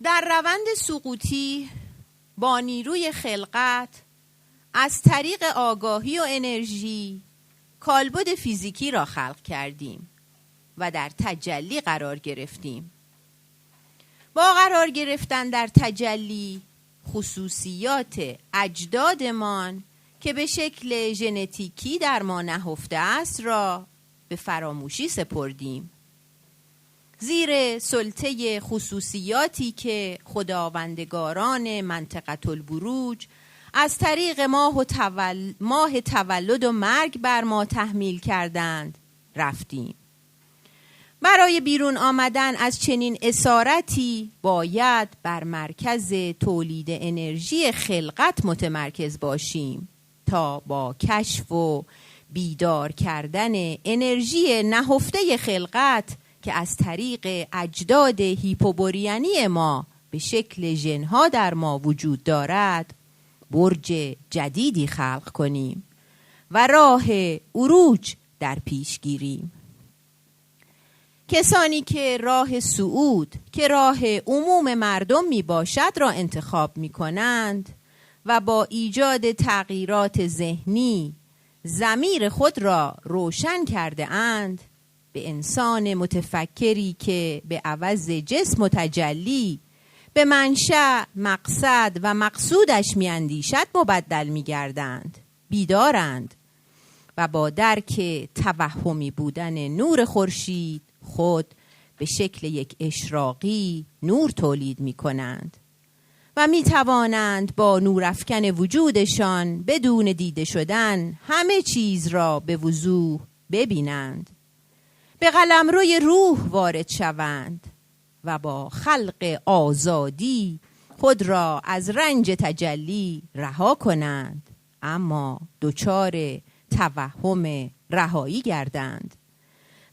در روند سقوطی با نیروی خلقت از طریق آگاهی و انرژی کالبد فیزیکی را خلق کردیم و در تجلی قرار گرفتیم. با قرار گرفتن در تجلی خصوصیات اجدادمان که به شکل ژنتیکی در ما نهفته است را به فراموشی سپردیم. زیر سلطه خصوصیاتی که خداوندگاران منطقه البروج از طریق ماه تولد و مرگ بر ما تحمیل کردند رفتیم. برای بیرون آمدن از چنین اسارتی باید بر مرکز تولید انرژی خلقت متمرکز باشیم تا با کشف و بیدار کردن انرژی نهفته خلقت که از طریق اجداد هیپوبوریانی ما به شکل ژن‌ها در ما وجود دارد برج جدیدی خلق کنیم و راه عروج در پیش گیریم. کسانی که راه صعود که راه عموم مردم می باشد را انتخاب می کنند و با ایجاد تغییرات ذهنی ضمیر خود را روشن کرده اند، به انسان متفکری که به عوض جسم و تجلی به منشأ، مقصد و مقصودش می اندیشد مبدل می گردند. بیدارند و با درک توهمی بودن نور خورشید خود به شکل یک اشراقی نور تولید می کنند و می توانند با نورافکن وجودشان بدون دیده شدن همه چیز را به وضوح ببینند. به قلمروی روح وارد شوند و با خلق آزادی خود را از رنج تجلی رها کنند، اما دچار توهم رهایی گردند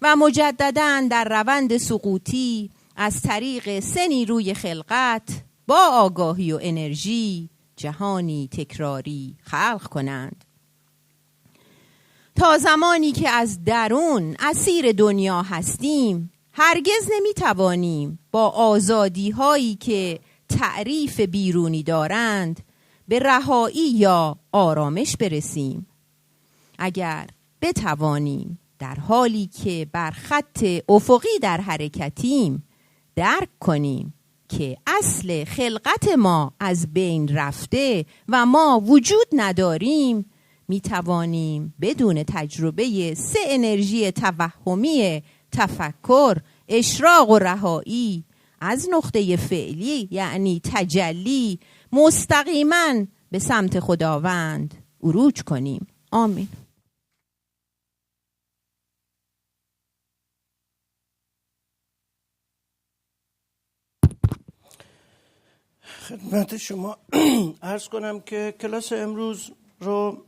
و مجدداً در روند سقوطی از طریق سه نیروی خلقت با آگاهی و انرژی جهانی تکراری خلق کنند. تا زمانی که از درون اسیر دنیا هستیم هرگز نمیتوانیم با آزادی هایی که تعریف بیرونی دارند به رهایی یا آرامش برسیم. اگر بتوانیم در حالی که بر خط افقی در حرکتیم درک کنیم که اصل خلقت ما از بین رفته و ما وجود نداریم، می توانیم بدون تجربه سه انرژی توهمی تفکر، اشراق و رهایی از نقطه فعلی یعنی تجلی مستقیما به سمت خداوند عروج کنیم. آمین. خدمت شما عرض کنم که کلاس امروز رو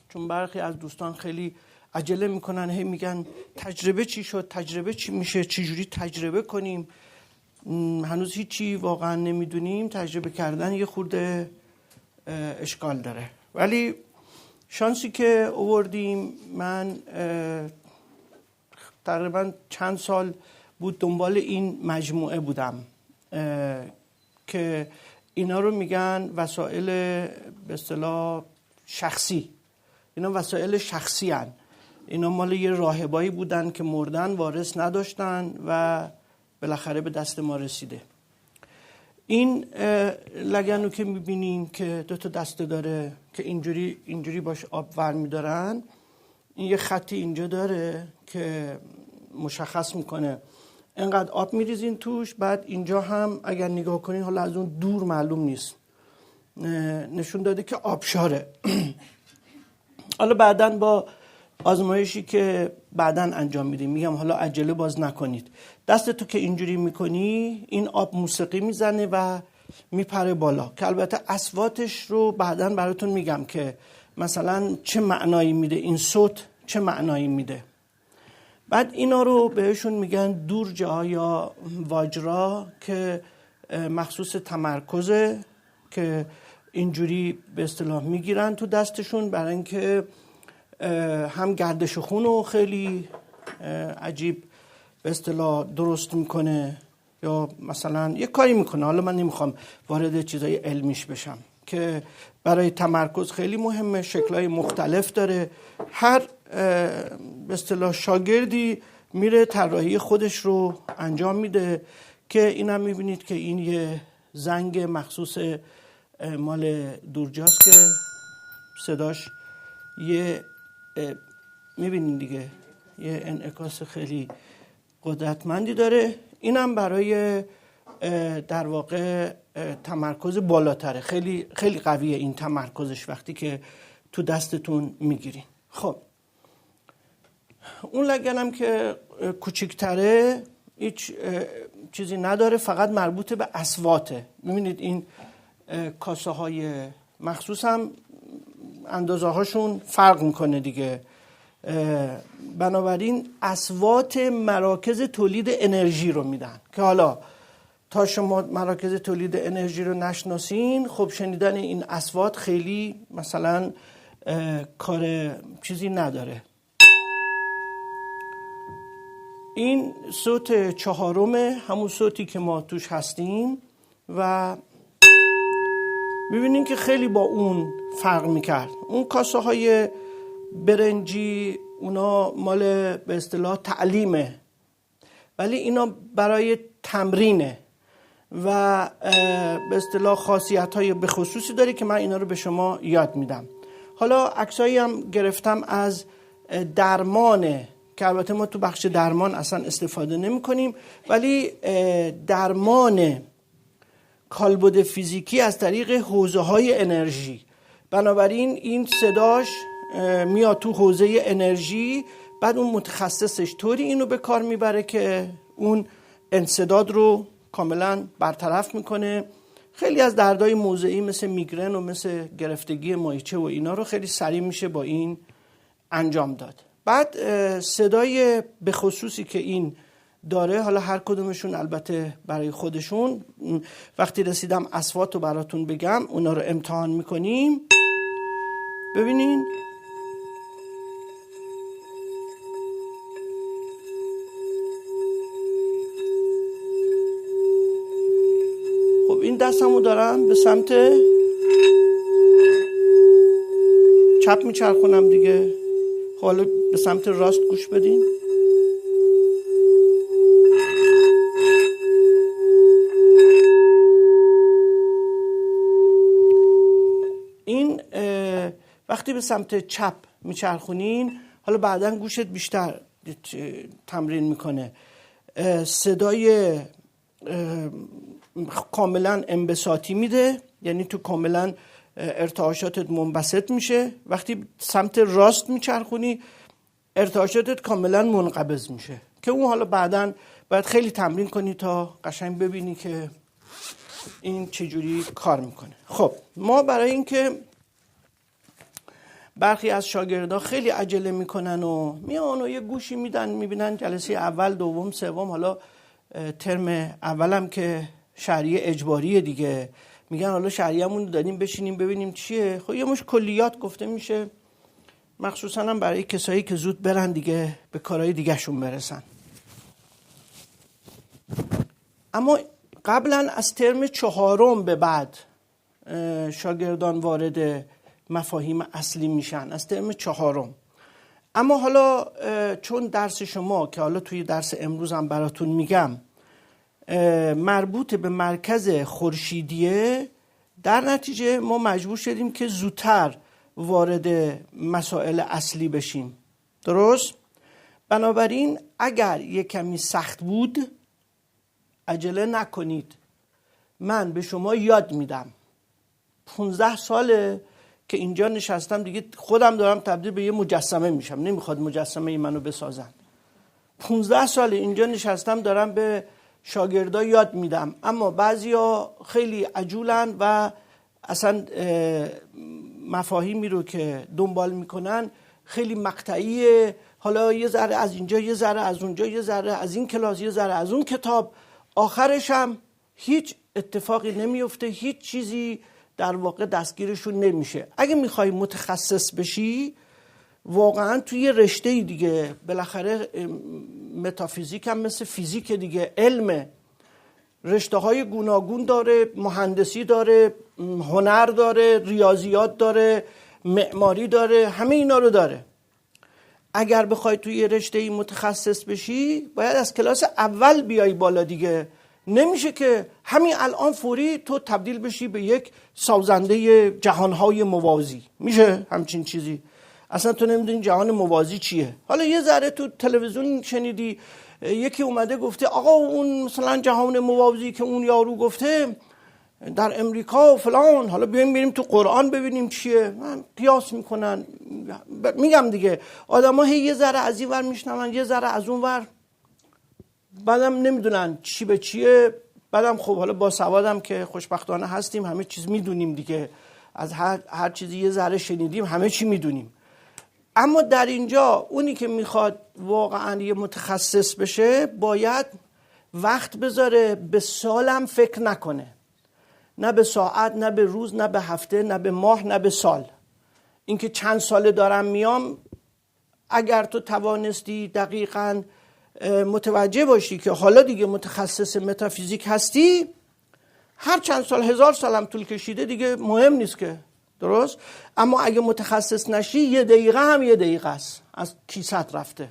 چون برخی از دوستان خیلی عجله میکنن، هی میگن تجربه چی شد، تجربه چی میشه، چجوری تجربه کنیم، هنوز هیچی واقعا نمیدونیم، تجربه کردن یه خورده اشکال داره. ولی شانسی که آوردیم، من تقریبا چند سال بود دنبال این مجموعه بودم که اینا رو میگن وسایل به اصطلاح شخصی. اینا وسایل شخصی هن. اینا مال یه راهبایی بودن که مردن، وارث نداشتن و بالاخره به دست ما رسیده. این لگنو که میبینین که دو تا دسته داره که اینجوری باش آب ور میدارن، این یه خطی اینجا داره که مشخص میکنه اینقدر آب میریزین توش. بعد اینجا هم اگر نگاه کنین، حالا از اون دور معلوم نیست، نشون داده که آبشاره. حالا بعداً با آزمایشی که بعداً انجام میدیم، میگم حالا عجله باز نکنید، دستتو که اینجوری میکنی این آب موسیقی میزنه و میپره بالا، که البته اصواتش رو بعداً براتون میگم که مثلا چه معنایی میده، این صوت چه معنایی میده. بعد اینا رو بهشون میگن دورجا یا واجرا که مخصوص تمرکزه، که اینجوری به اصطلاح میگیرن تو دستشون برای اینکه هم گردش خون رو خیلی عجیب به اصطلاح درست میکنه، یا مثلا یه کاری میکنه، حالا من نمیخوام وارد چیزای علمیش بشم، که برای تمرکز خیلی مهمه، شکل‌های مختلف داره. هر به اصطلاح شاگردی میره طراحی خودش رو انجام میده، که اینم میبینید که این یه زنگ مخصوص مال دورجاست که صداش یه میبینید دیگه یه انعکاس خیلی قدرتمندی داره. اینم برای در واقع تمرکز بالاتره، خیلی خیلی قویه این تمرکزش وقتی که تو دستتون میگیرین. خب اون لگنم که کوچیک‌تره، هیچ چیزی نداره، فقط مربوط به اصواته. میبینید این کاسه های مخصوص هم اندازه هاشون فرق میکنه دیگه. بنابراین اصوات مراکز تولید انرژی رو میدن، که حالا تا شما مراکز تولید انرژی رو نشناسین، خب شنیدن این اصوات خیلی مثلا کار چیزی نداره. این صوت چهارمه، همون صوتی که ما توش هستیم، و میبینین که خیلی با اون فرق میکرد. اون کاسه های برنجی اونا مال به اصطلاح تعلیمه، ولی اینا برای تمرینه و به اصطلاح خاصیت های به خصوصی داره که من اینا رو به شما یاد میدم. حالا عکسایی هم گرفتم از درمانه، که البته ما تو بخش درمان اصلا استفاده نمی کنیم، ولی درمان کالبد فیزیکی از طریق حوزه های انرژی. بنابراین این صداش میاد تو حوزه انرژی، بعد اون متخصصش طوری اینو به کار میبره که اون انسداد رو کاملا برطرف میکنه. خیلی از دردهای موضعی مثل میگرن و مثل گرفتگی مایچه و اینا رو خیلی سریع میشه با این انجام داد. بعد صدای به خصوصی که این داره، حالا هر کدومشون البته برای خودشون، وقتی رسیدم اصوات رو براتون بگم اونا رو امتحان میکنیم. ببینین خب این دستمو دارم به سمت چپ میچرخونم دیگه. خب حالا به سمت راست گوش بدین. این وقتی به سمت چپ میچرخونین، حالا بعداً گوشت بیشتر تمرین میکنه، صدای کاملا انبساطی میده، یعنی تو کاملا ارتعاشاتت منبسط میشه. وقتی سمت راست میچرخونی ارتعاشاتت کاملا منقبض میشه، که اون حالا بعداً باید خیلی تمرین کنی تا قشنگ ببینی که این چجوری کار میکنه. خب ما برای اینکه برخی از شاگردها خیلی عجله میکنن و میان و یه گوشی میدن، میبینن جلسه اول دوم سوم، حالا ترم اولم که شهریه اجباریه دیگه، میگن حالا شهریه‌مون دادیم بشینیم ببینیم چیه. خب یه مش کلیات گفته میشه، مخصوصا هم برای کسایی که زود برن دیگه به کارهای دیگه شون برسن. اما قبلا از ترم چهارم به بعد شاگردان وارد مفاهیم اصلی میشن، از ترم چهارم. اما حالا چون درس شما که حالا توی درس امروز هم براتون میگم مربوط به مرکز خورشیدیه، در نتیجه ما مجبور شدیم که زودتر وارد مسائل اصلی بشیم. درست؟ بنابراین اگر یک کمی سخت بود عجله نکنید، من به شما یاد میدم. 15 ساله که اینجا نشستم دیگه، خودم دارم تبدیل به یه مجسمه میشم، نمیخواد مجسمه منو بسازن. 15 ساله اینجا نشستم دارم به شاگردا یاد میدم، اما بعضیا خیلی عجولن و اصلا مفاهیمی رو که دنبال میکنن خیلی مقطعیه، حالا یه ذره از اینجا، یه ذره از اونجا، یه ذره از این کلاس، یه ذره از اون کتاب، آخرش هم هیچ اتفاقی نمیفته، هیچ چیزی در واقع دستگیرشون نمیشه. اگه میخوای متخصص بشی واقعا توی رشته دیگه، بالاخره متافیزیک هم مثل فیزیک دیگه، علمه، رشته های گوناگون داره، مهندسی داره، هنر داره، ریاضیات داره، معماری داره، همه اینا رو داره. اگر بخوای توی یه رشته متخصص بشی باید از کلاس اول بیای بالا دیگه. نمیشه که همین الان فوری تو تبدیل بشی به یک سازنده جهانهای موازی. میشه همچین چیزی؟ اصلا تو نمیدونی جهان موازی چیه. حالا یه ذره تو تلویزیون شنیدی یکی اومده گفته آقا اون مثلا جهان موازی که اون یارو گفته در امریکا و فلان، حالا بریم تو قرآن ببینیم چیه. من قیاس میکنن. میگم دیگه آدم ها یه ذره از این ور میشنون یه ذره از اون ور، بعدم نمیدونن چی به چیه. بعدم خب حالا با سوادم که خوشبختانه هستیم همه چیز میدونیم دیگه، از هر چیزی یه ذره شنیدیم همه چی میدونیم. اما در اینجا اونی که میخواد واقعا یه متخصص بشه باید وقت بذاره، به سالم فکر نکنه، نه به ساعت، نه به روز، نه به هفته، نه به ماه، نه به سال. اینکه چند ساله دارم میام، اگر تو توانستی دقیقاً متوجه باشی که حالا دیگه متخصص متافیزیک هستی، هر چند سال 1000 سالم طول کشیده دیگه مهم نیست که، درست؟ اما اگه متخصص نشی یه دقیقه هم یه دقیقه است، از کیست رفته.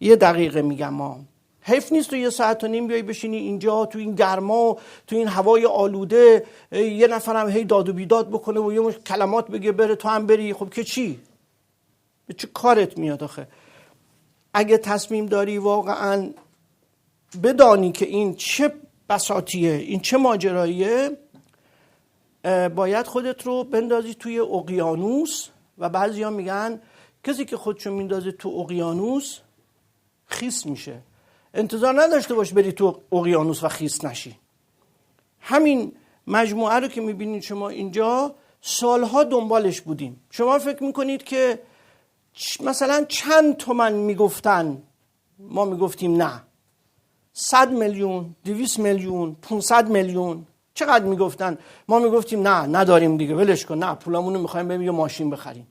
یه دقیقه میگم ما حیف نیست تو 1.5 ساعت بیای بشینی اینجا تو این گرما، تو این هوای آلوده، یه نفرم هی داد و بیداد بکنه و یه مش کلمات بگه بره تو هم بری. خب که چی؟ به چه کارت میاد آخه؟ اگه تصمیم داری واقعا بدانی که این چه بساطیه، این چه ماجراییه، باید خودت رو بندازی توی اقیانوس. و بعضیا میگن کسی که خودشو میندازه تو اقیانوس خیس میشه. انتظار نداشته باش بری تو اقیانوس و خیس نشی. همین مجموعه رو که میبینید شما اینجا سالها دنبالش بودیم. شما فکر میکنید که مثلا چند تومن میگفتن، ما میگفتیم نه 100 میلیون، 200 میلیون، 500 میلیون، چقدر میگفتن ما میگفتیم نه نداریم دیگه ولش کن، نه پولمونو میخوایم بریم یه ماشین بخریم.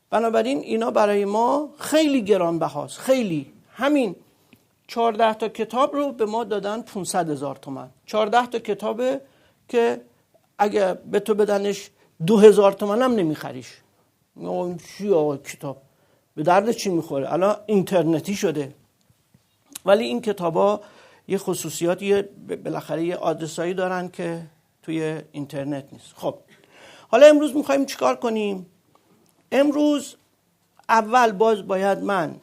بنابراین اینا برای ما خیلی گرانبهاست، خیلی. همین 14 تا کتاب رو به ما دادن 500,000 تومان. 14 تا کتابه که اگه به تو بدنش 2000 تومان هم نمیخریش. چی آقا کتاب به درد چی میخوره؟ الان اینترنتی شده. ولی این کتابا یه خصوصیاتی بالاخره یه آدرسایی دارن که توی اینترنت نیست. خب حالا امروز میخوایم چیکار کنیم؟ امروز اول باید من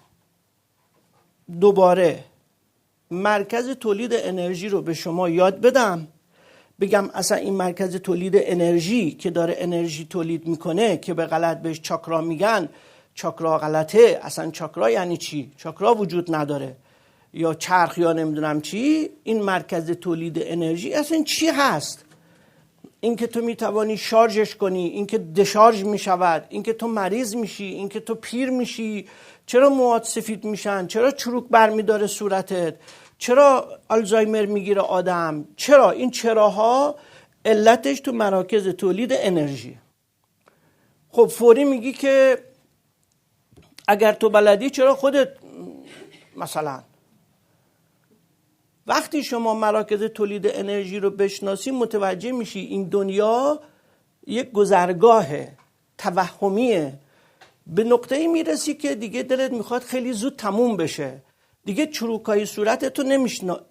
دوباره مرکز تولید انرژی رو به شما یاد بدم، بگم اصلا این مرکز تولید انرژی که داره انرژی تولید میکنه که به غلط بهش چاکرا میگن، چاکرا غلطه. اصلا چاکرا یعنی چی؟ چاکرا وجود نداره، یا چرخ یا نمیدونم چی. این مرکز تولید انرژی اصلا چی هست؟ این که تو میتوانی شارژش کنی، این که دشارژ میشود، این که تو مریض میشی، این که تو پیر میشی، چرا موهات سفید میشن، چرا چروک برمیداره صورتت، چرا آلزایمر میگیره آدم، چرا؟ این چراها علتش تو مراکز تولید انرژی. خب فوری میگی که اگر تو بلدی چرا خودت مثلا. وقتی شما مراکز تولید انرژی رو بشناسی متوجه میشی این دنیا یک گذرگاه توهمیه. به نقطه‌ای میرسی که دیگه دلت میخواد خیلی زود تموم بشه. دیگه چروکای صورتتو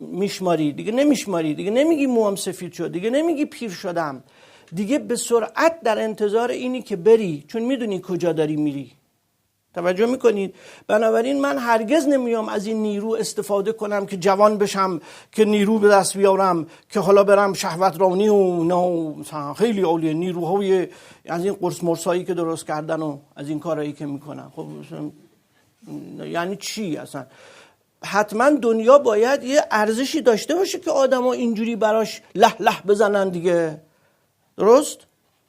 نمیشماری، دیگه نمیگی موام سفید شد، دیگه نمیگی پیر شدم، دیگه به سرعت در انتظار اینی که بری، چون میدونی کجا داری میری. توجه میکنید؟ بنابراین من هرگز نمیام از این نیرو استفاده کنم که جوان بشم، که نیرو به دست بیارم، که حالا برم شهوت رانی و خیلی اولیه نیروهای از این قرص مرسایی که درست کردن و از این کارهایی که میکنن. خب یعنی چی اصلا؟ حتما دنیا باید یه ارزشی داشته باشه که آدما اینجوری براش له له بزنن دیگه. درست؟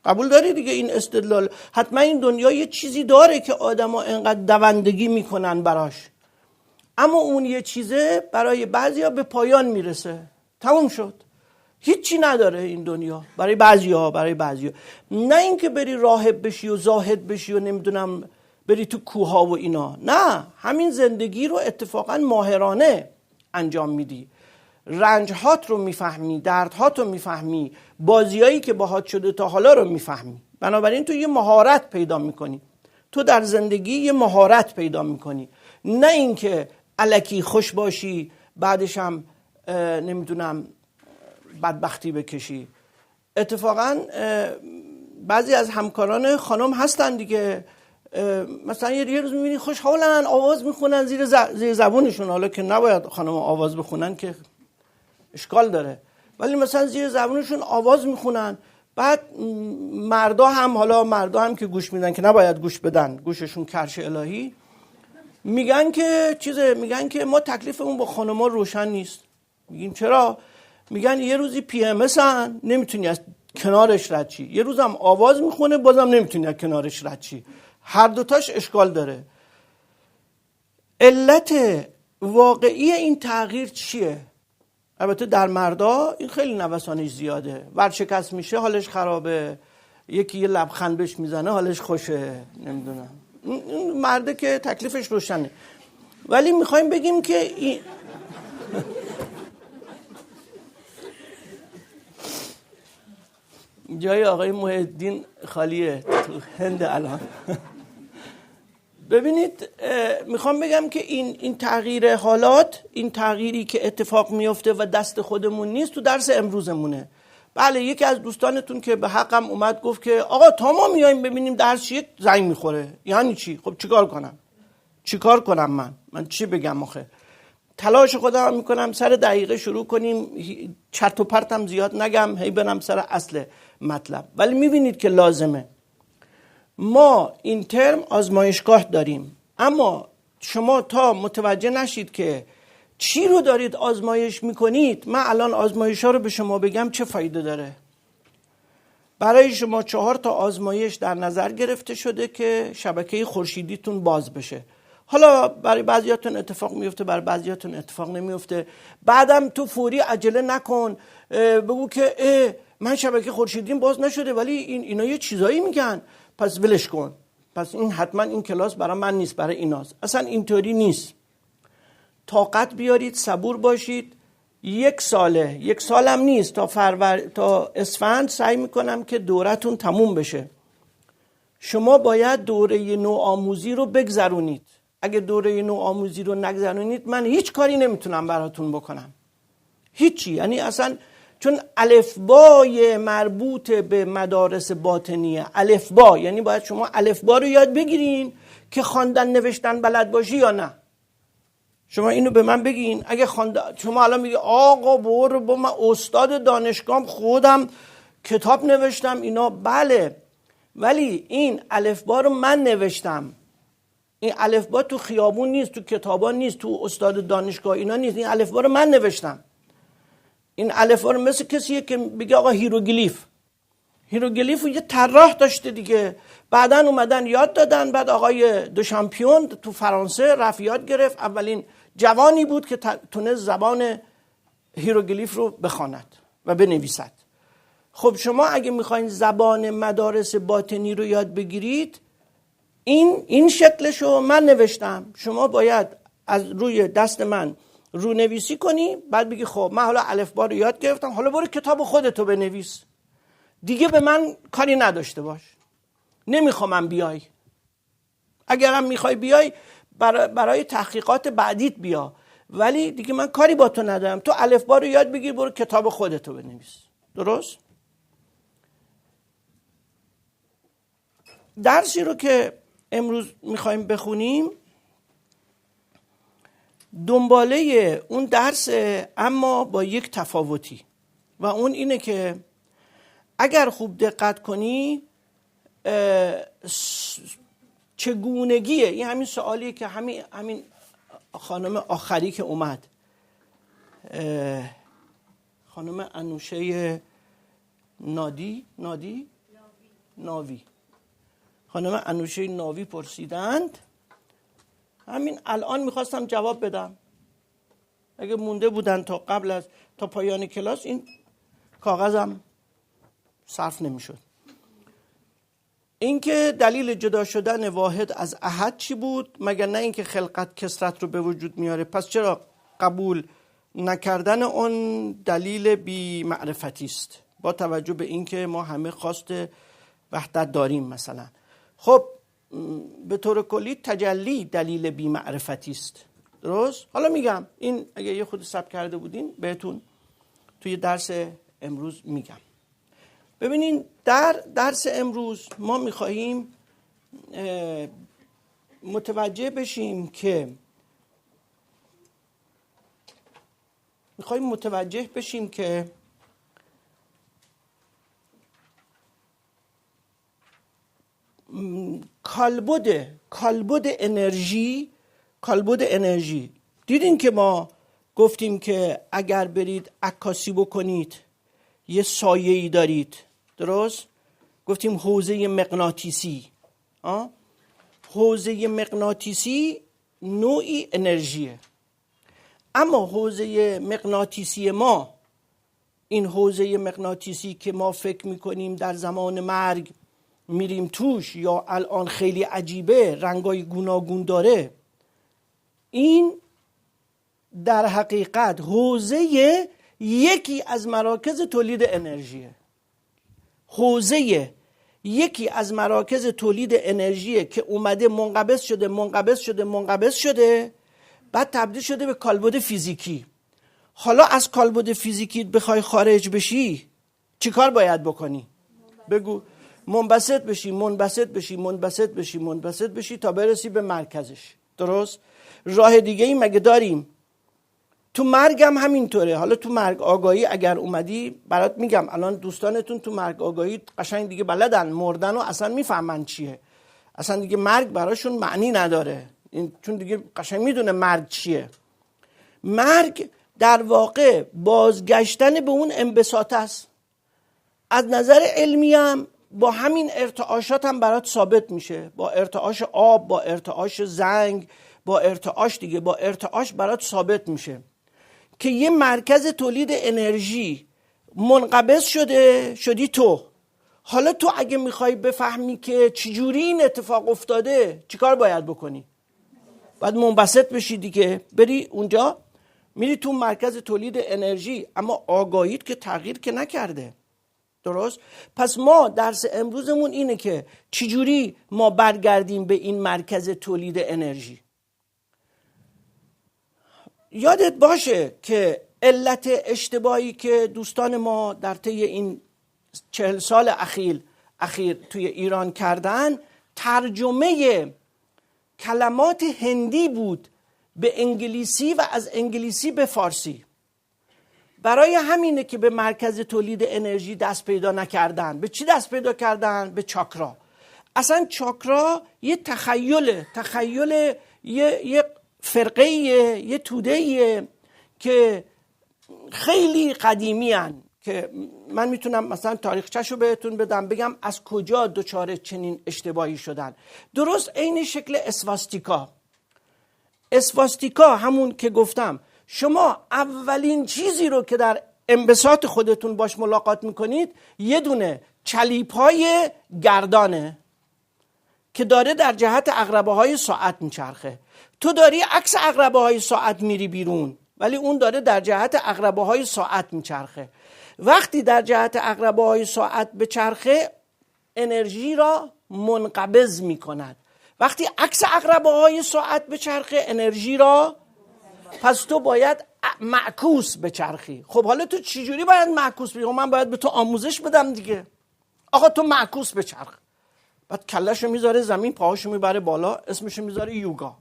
قبول داری دیگه این استدلال؟ حتما این دنیا یه چیزی داره که آدما اینقدر دوندگی میکنن براش. اما اون یه چیزه برای بعضیا به پایان میرسه، تموم شد، هیچی نداره این دنیا برای بعضیا. نه اینکه بری راهب بشی و زاهد بشی و نمیدونم بری تو کوها و اینا، نه، همین زندگی رو اتفاقا ماهرانه انجام میدی. رنجهات رو میفهمی، دردهات رو میفهمی، بازیایی که باهات شده تا حالا رو میفهمی. بنابراین تو یه مهارت پیدا میکنی، تو در زندگی یه مهارت پیدا میکنی، نه اینکه الکی خوش باشی بعدش هم نمیدونم بدبختی بکشی. اتفاقا بعضی از همکاران خانم هستن دیگه، مثلا یه روز میبینی خوشحالن، آواز میخونن زیر زبونشون، حالا که نباید خانم آواز بخونن که اشکال داره، ولی مثلا زیر زبونشون آواز میخونن. بعد مردا هم که گوش میدن که نباید گوش بدن، گوششون کرش الهی، میگن که ما تکلیفمون با خانما روشن نیست. میگیم چرا؟ میگن یه روزی پی ام اس ان، نمیتونی از کنارش رد چی، یه روزم آواز میخونه بازم نمیتونی از کنارش رد چی. هر دوتاش اشکال داره. علت واقعی این تغییر چیه؟ البته در مردا این خیلی نوسانش زیاده، ورشکست میشه حالش خرابه، یکی یه لبخند بهش میزنه حالش خوشه، نمیدونم، این مرده که تکلیفش روشنه. ولی میخوایم بگیم که این جای آقای محی الدین خالیه تو هند الان. ببینید، میخوام بگم که این تغییر حالات، این تغییری که اتفاق میفته و دست خودمون نیست، تو درس امروزمونه. بله، یکی از دوستانتون که به حقم اومد گفت که آقا تا ما میایم ببینیم درس چیه زنگ میخوره. یعنی چی؟ خب چیکار کنم من چی بگم آخه؟ تلاش خودم هم میکنم سر دقیقه شروع کنیم، چرت و پرتم زیاد نگم، هی برم سر اصل مطلب. ولی میبینید که لازمه. ما این ترم آزمایشگاه داریم، اما شما تا متوجه نشید که چی رو دارید آزمایش میکنید، من الان آزمایش ها رو به شما بگم چه فایده داره. برای شما 4 تا آزمایش در نظر گرفته شده که شبکه خورشیدیتون باز بشه. حالا برای بعضیاتون اتفاق میفته، برای بعضیاتون اتفاق نمیفته. بعدم تو فوری عجله نکن، بگو که من شبکه خورشیدیم باز نشده ولی اینا یه چیزایی میگن پس ولش کن، پس این حتما این کلاس برای من نیست، برای ایناست. اصلا اینطوری نیست. طاقت بیارید، صبور باشید. 1 سالم نیست، تا اسفند سعی میکنم که دورتون تموم بشه. شما باید دوره نوآموزی رو بگذرونید. اگه دوره نوآموزی رو نگذرونید من هیچ کاری نمیتونم براتون بکنم، هیچی. یعنی اصلا چون الفبای مربوط به مدارس باطنیه، الفبا یعنی باید شما الفبا رو یاد بگیرین که خواندن نوشتن بلد باشی یا نه. شما اینو به من بگین. اگه شما الان میگی آقا برو با من استاد دانشگاهم خودم کتاب نوشتم اینا، بله، ولی این الفبا رو من نوشتم. این الفبا تو خیابون نیست، تو کتابا نیست، تو استاد دانشگاه اینا نیست. این الفبا رو من نوشتم. این الفبا رو مثل کسیه که بگه آقا هیروگلیف رو یه طراح داشته دیگه، بعدن اومدن یاد دادن. بعد آقای دو شامپیون تو فرانسه رفت یاد گرفت، اولین جوانی بود که تونست زبان هیروگلیف رو بخواند و بنویسد. خب شما اگه میخواین زبان مدارس باطنی رو یاد بگیرید، این شکلشو من نوشتم، شما باید از روی دست من رو نویسی کنی، بعد بگی خب من حالا الفبا رو یاد گرفتم، حالا برو کتاب خودتو بنویس، دیگه به من کاری نداشته باش، نمیخوام بیای. اگرم میخوای بیای برای تحقیقات بعدیت بیا، ولی دیگه من کاری با تو ندارم. تو الفبا رو یاد بگیر، برو کتاب خودتو بنویس. درست؟ درسی رو که امروز میخوایم بخونیم دنباله اون درس، اما با یک تفاوتی، و اون اینه که اگر خوب دقت کنی چگونگیه، این همین سوالیه که همین خانم آخری که اومد، خانم انوشه ناوی، خانم انوشه ناوی پرسیدند. همین الان میخواستم جواب بدم، اگه مونده بودن تا پایان کلاس این کاغذم صرف نمیشد. اینکه دلیل جدا شدن واحد از احد چی بود؟ مگر نه اینکه خلقت کثرت رو به وجود میاره؟ پس چرا قبول نکردن اون دلیل بی معرفتی است، با توجه به اینکه ما همه خواست وحدت داریم مثلا. خب به طور کلی تجلی دلیل بی معرفتی است، درست؟ حالا میگم این اگه یه خود ثبت کرده بودین بهتون توی درس امروز میگم. ببینین در درس امروز ما میخواهیم متوجه بشیم که کالبد انرژی دیدین که ما گفتیم که اگر برید عکاسی بکنید یه سایه‌ای دارید، درست؟ گفتیم حوزه مغناطیسی. حوزه مغناطیسی نوعی انرژیه، اما حوزه مغناطیسی ما، این حوزه مغناطیسی که ما فکر میکنیم در زمان مرگ میریم توش یا الان خیلی عجیبه رنگای گوناگون داره، این در حقیقت حوزه یکی از مراکز تولید انرژیه. حوزه یکی از مراکز تولید انرژیه که اومده منقبض شده بعد تبدیل شده به کالبد فیزیکی. حالا از کالبد فیزیکی بخوای خارج بشی چیکار باید بکنی؟ بگو. منبسط بشی تا برسی به مرکزش، درست؟ راه دیگه ای مگه داریم؟ تو مرگ هم همینطوره. حالا تو مرگ آگاهی اگر اومدی برات میگم، الان دوستانتون تو مرگ آگاهی قشنگ دیگه بلدن، مردن و اصلا میفهمن چیه، اصلا دیگه مرگ براشون معنی نداره، چون دیگه قشنگ میدونه مرگ چیه. مرگ در واقع بازگشتن به اون انبساط است. از نظر علمی هم با همین ارتعاشات هم برات ثابت میشه، با ارتعاش آب، با ارتعاش زنگ، با ارتعاش برات ثابت میشه که یه مرکز تولید انرژی منقبض شدی تو. حالا تو اگه میخوای بفهمی که چجوری این اتفاق افتاده چیکار باید بکنی؟ باید منبسط بشی دیگه، بری اونجا، میری تو مرکز تولید انرژی، اما آگاهیت که تغییر که نکرده، درست؟ پس ما درس امروزمون اینه که چجوری ما برگردیم به این مرکز تولید انرژی. یادت باشه که علت اشتباهی که دوستان ما در طی این 40 سال اخیر توی ایران کردن ترجمه کلمات هندی بود به انگلیسی و از انگلیسی به فارسی. برای همینه که به مرکز تولید انرژی دست پیدا نکردن. به چی دست پیدا کردن؟ به چاکرا. اصلا چاکرا یه تخیل یه فرقه، یه توده که خیلی قدیمی هن، که من میتونم مثلا تاریخچه‌شو بهتون بدم، بگم از کجا دچار چنین اشتباهی شدن. درست عین شکل اسواستیکا همون که گفتم، شما اولین چیزی رو که در انبساط خودتون باش ملاقات میکنید یه دونه چلیپای گردانه که داره در جهت عقربه های ساعت میچرخه. تو داری عکس عقربه های ساعت میری بیرون، ولی اون داره در جهت عقربه های ساعت میچرخه. وقتی در جهت عقربه های ساعت بچرخه انرژی را منقبض میکند. وقتی عکس عقربه های ساعت بچرخه انرژی را، پس تو باید معکوس بچرخی. خب حالا تو چجوری باید معکوس بچرخی؟ من باید به تو آموزش بدم دیگه. آقا تو معکوس بچرخ. بعد کلهشو میذاره زمین، پاهاشو میبره بالا، اسمشو میذاره یوگا.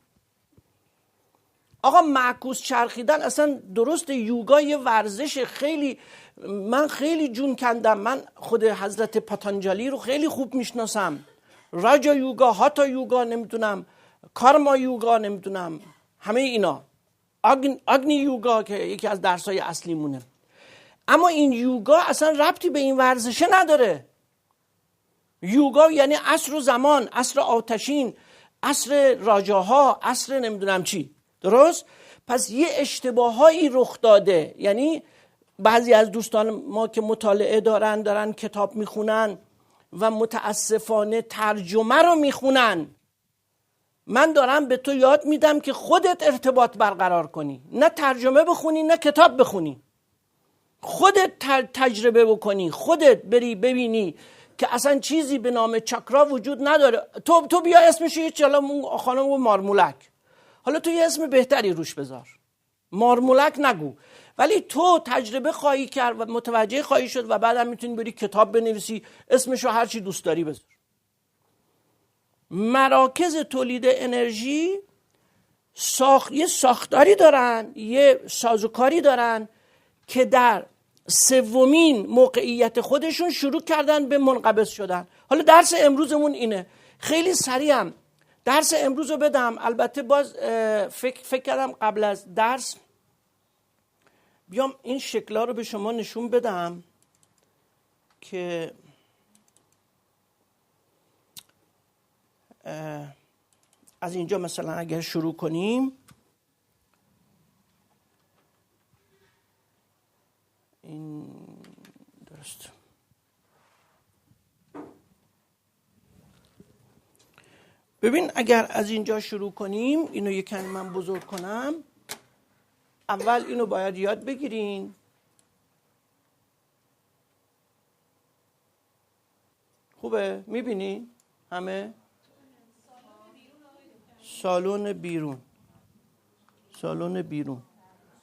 آقا معکوس چرخیدن اصلا درست، یوگا یه ورزش خیلی، من خیلی جون کندم. من خود حضرت پاتانجالی رو خیلی خوب میشناسم. راجا یوگا، هاتا یوگا، نمیدونم کارما یوگا، نمیدونم همه اینا، آگنی یوگا که یکی از درسای اصلی مونه. اما این یوگا اصلا ربطی به این ورزشه نداره. یوگا یعنی عصر و زمان، عصر آتشین، عصر راجاها، عصر نمیدونم چی، درست؟ پس یه اشتباهایی رخ داده. یعنی بعضی از دوستان ما که مطالعه دارن کتاب میخونن و متاسفانه ترجمه رو میخونن، من دارم به تو یاد میدم که خودت ارتباط برقرار کنی، نه ترجمه بخونی نه کتاب بخونی، خودت تجربه بکنی، خودت بری ببینی که اصلا چیزی به نام چاکرا وجود نداره. تو بیا اسمش یه چلا خانم و مارمولک، حالا تو یه اسم بهتری روش بذار، مارمولک نگو، ولی تو تجربه خواهی کرد و متوجه خواهی شد و بعدم میتونی بری کتاب بنویسی اسمشو هر چی دوست داری بذار. مراکز تولید انرژی یه ساختاری دارن، یه سازوکاری دارن که در سومین موقعیت خودشون شروع کردن به منقبض شدن. حالا درس امروزمون اینه، خیلی سریعم درس امروز رو بدم. البته باز فکر کردم قبل از درس بیام این شکل‌ها رو به شما نشون بدم که از اینجا مثلا اگر شروع کنیم، این درست. ببین اگر از اینجا شروع کنیم، اینو یکم من بزرگ کنم، اول اینو باید یاد بگیرین. خوبه؟ میبینی؟ همه؟ سالن بیرون.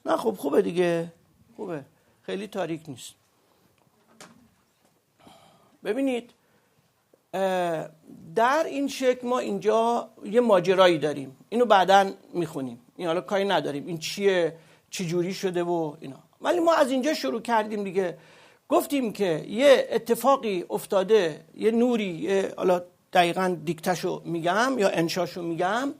نه خب خوبه دیگه، خوبه، خیلی تاریک نیست. ببینید در این شکل ما اینجا یه ماجرایی داریم، اینو بعداً میخونیم، این حالا کاری نداریم این چیه، چی جوری شده و اینا، ولی ما از اینجا شروع کردیم دیگه. گفتیم که یه اتفاقی افتاده، یه نوری، حالا دقیقاً دیکتشو میگم یا انشاشو میگم،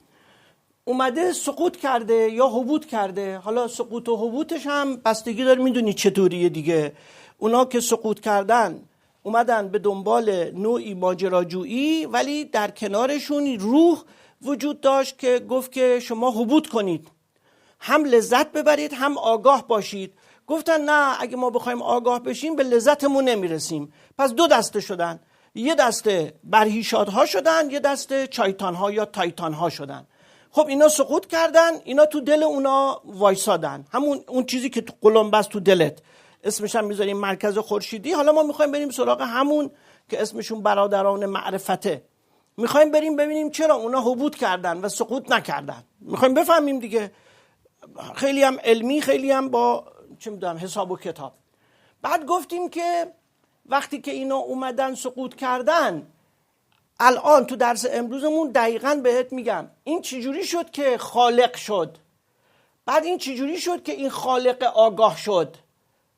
اومده سقوط کرده یا هبوط کرده. حالا سقوط و هبوطش هم بستگی داره، میدونی چطوریه دیگه. اونا که سقوط کردن اومدن به دنبال نوعی ماجراجویی، ولی در کنارشون روح وجود داشت که گفت که شما هبوط کنید، هم لذت ببرید هم آگاه باشید. گفتن نه، اگه ما بخوایم آگاه بشیم به لذتمون نمیرسیم. پس دو دسته شدن، یه دسته برهیشادها شدن، یه دسته چایتانها یا تایتانها شدن. خب اینا سقوط کردن، اینا تو دل اونا وایسادن، همون اون چیزی که تو قلمبس تو دلت، اسمش هم میذاریم مرکز خورشیدی. حالا ما میخوایم بریم سراغ همون که اسمشون برادران معرفته. میخوایم بریم ببینیم چرا اونا هبوط کردن و سقوط نکردن، میخوایم بفهمیم دیگه، خیلی هم علمی، خیلی هم با چه میدونم حساب و کتاب. بعد گفتیم که وقتی که اینا اومدن سقوط کردن، الان تو درس امروزمون دقیقاً بهت میگم این چجوری شد که خالق شد، بعد این چجوری شد که این خالق آگاه شد،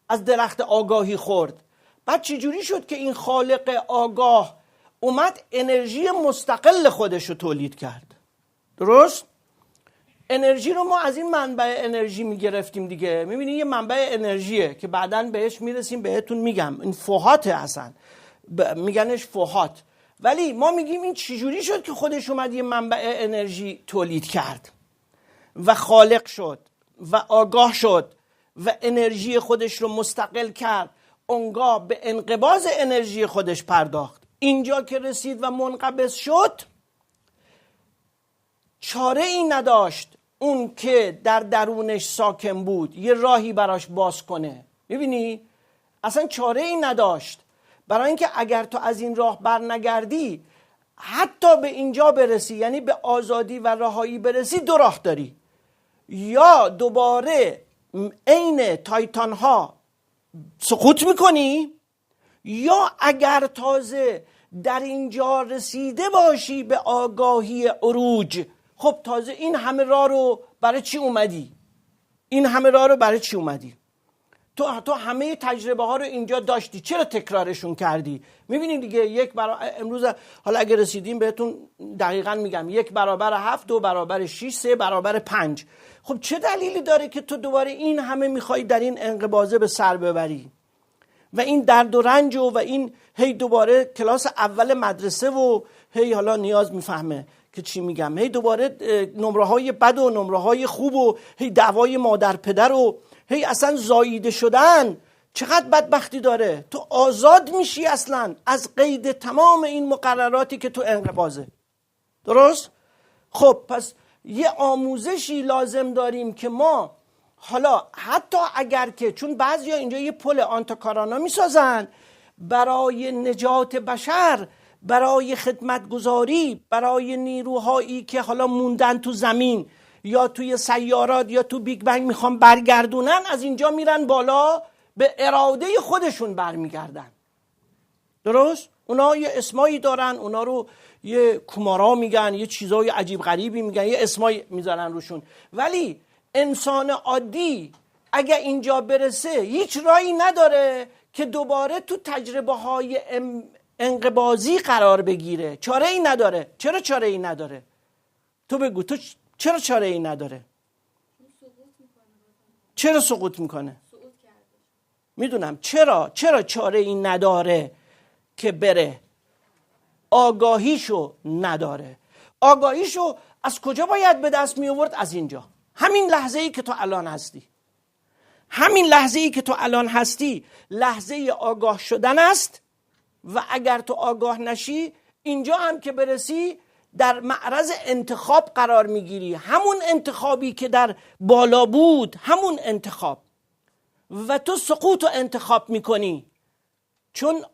از درخت آگاهی خورد، بعد چجوری شد که این خالق آگاه اومد انرژی مستقل خودش رو تولید کرد. درست؟ انرژی رو ما از این منبع انرژی میگرفتیم دیگه. میبینی یه منبع انرژیه که بعداً بهش میرسیم، بهتون میگم این فوهاته، اصلا میگنش فوهات، ولی ما میگیم این چجوری شد که خودش اومد یه منبع انرژی تولید کرد و خالق شد و آگاه شد و انرژی خودش رو مستقل کرد، اونگاه به انقباض انرژی خودش پرداخت. اینجا که رسید و منقبض شد، چاره ای نداشت اون که در درونش ساکن بود یه راهی براش باز کنه. میبینی؟ اصلا چاره ای نداشت، برای اینکه اگر تو از این راه بر نگردی حتی به اینجا برسی، یعنی به آزادی و رهایی برسی، دو راه داری، یا دوباره عین تایتان ها سقوط میکنی، یا اگر تازه در اینجا رسیده باشی به آگاهی عروج، خب تازه این همه راه رو برای چی اومدی؟ این همه راه رو برای چی اومدی؟ تو همه تجربه ها رو اینجا داشتی، چرا تکرارشون کردی؟ میبینی دیگه، امروز حالا اگه رسیدیم بهتون دقیقاً میگم، 1 برابر 7، 2 برابر 6، 3 برابر 5. خب چه دلیلی داره که تو دوباره این همه میخوای در این انقباضه به سر ببری و این درد و رنج و این هی دوباره کلاس اول مدرسه و هی حالا نیاز میفهمه که چی میگم، هی دوباره نمره های بد و نمره های خوب و هی دعوای مادر پدر و هی اصلا زاییده شدن، چقدر بدبختی داره. تو آزاد میشی اصلا از قید تمام این مقرراتی که تو انقباضه. درست؟ خب پس یه آموزشی لازم داریم که ما حالا حتی اگر که چون بعضیا اینجا یه پل آنتاکارانا میسازن برای نجات بشر، برای خدمتگزاری، برای نیروهایی که حالا موندن تو زمین یا توی سیارات یا تو بیگ بنگ میخوان برگردونن، از اینجا میرن بالا به اراده خودشون برمیگردن. درست؟ اونا یه اسمایی دارن، اونا رو یه کومارا میگن، یه چیزای عجیب غریبی میگن، یه اسمایی میذارن روشون. ولی انسان عادی اگه اینجا برسه هیچ راهی نداره که دوباره تو تجربه های انقباضی قرار بگیره. چاره ای نداره. چرا چاره ای نداره؟ تو بگو، تو چرا چاره ای نداره؟ چرا سقوط میکنه؟ میدونم چرا چاره ای نداره که بره. آگاهیشو نداره. آگاهیشو از کجا باید به دست می آورد؟ از اینجا. همین لحظه ای که تو الان هستی، همین لحظه ای که تو الان هستی لحظه آگاه شدن است. و اگر تو آگاه نشی اینجا هم که برسی در معرض انتخاب قرار میگیری، همون انتخابی که در بالا بود، همون انتخاب، و تو سقوط رو انتخاب میکنی چون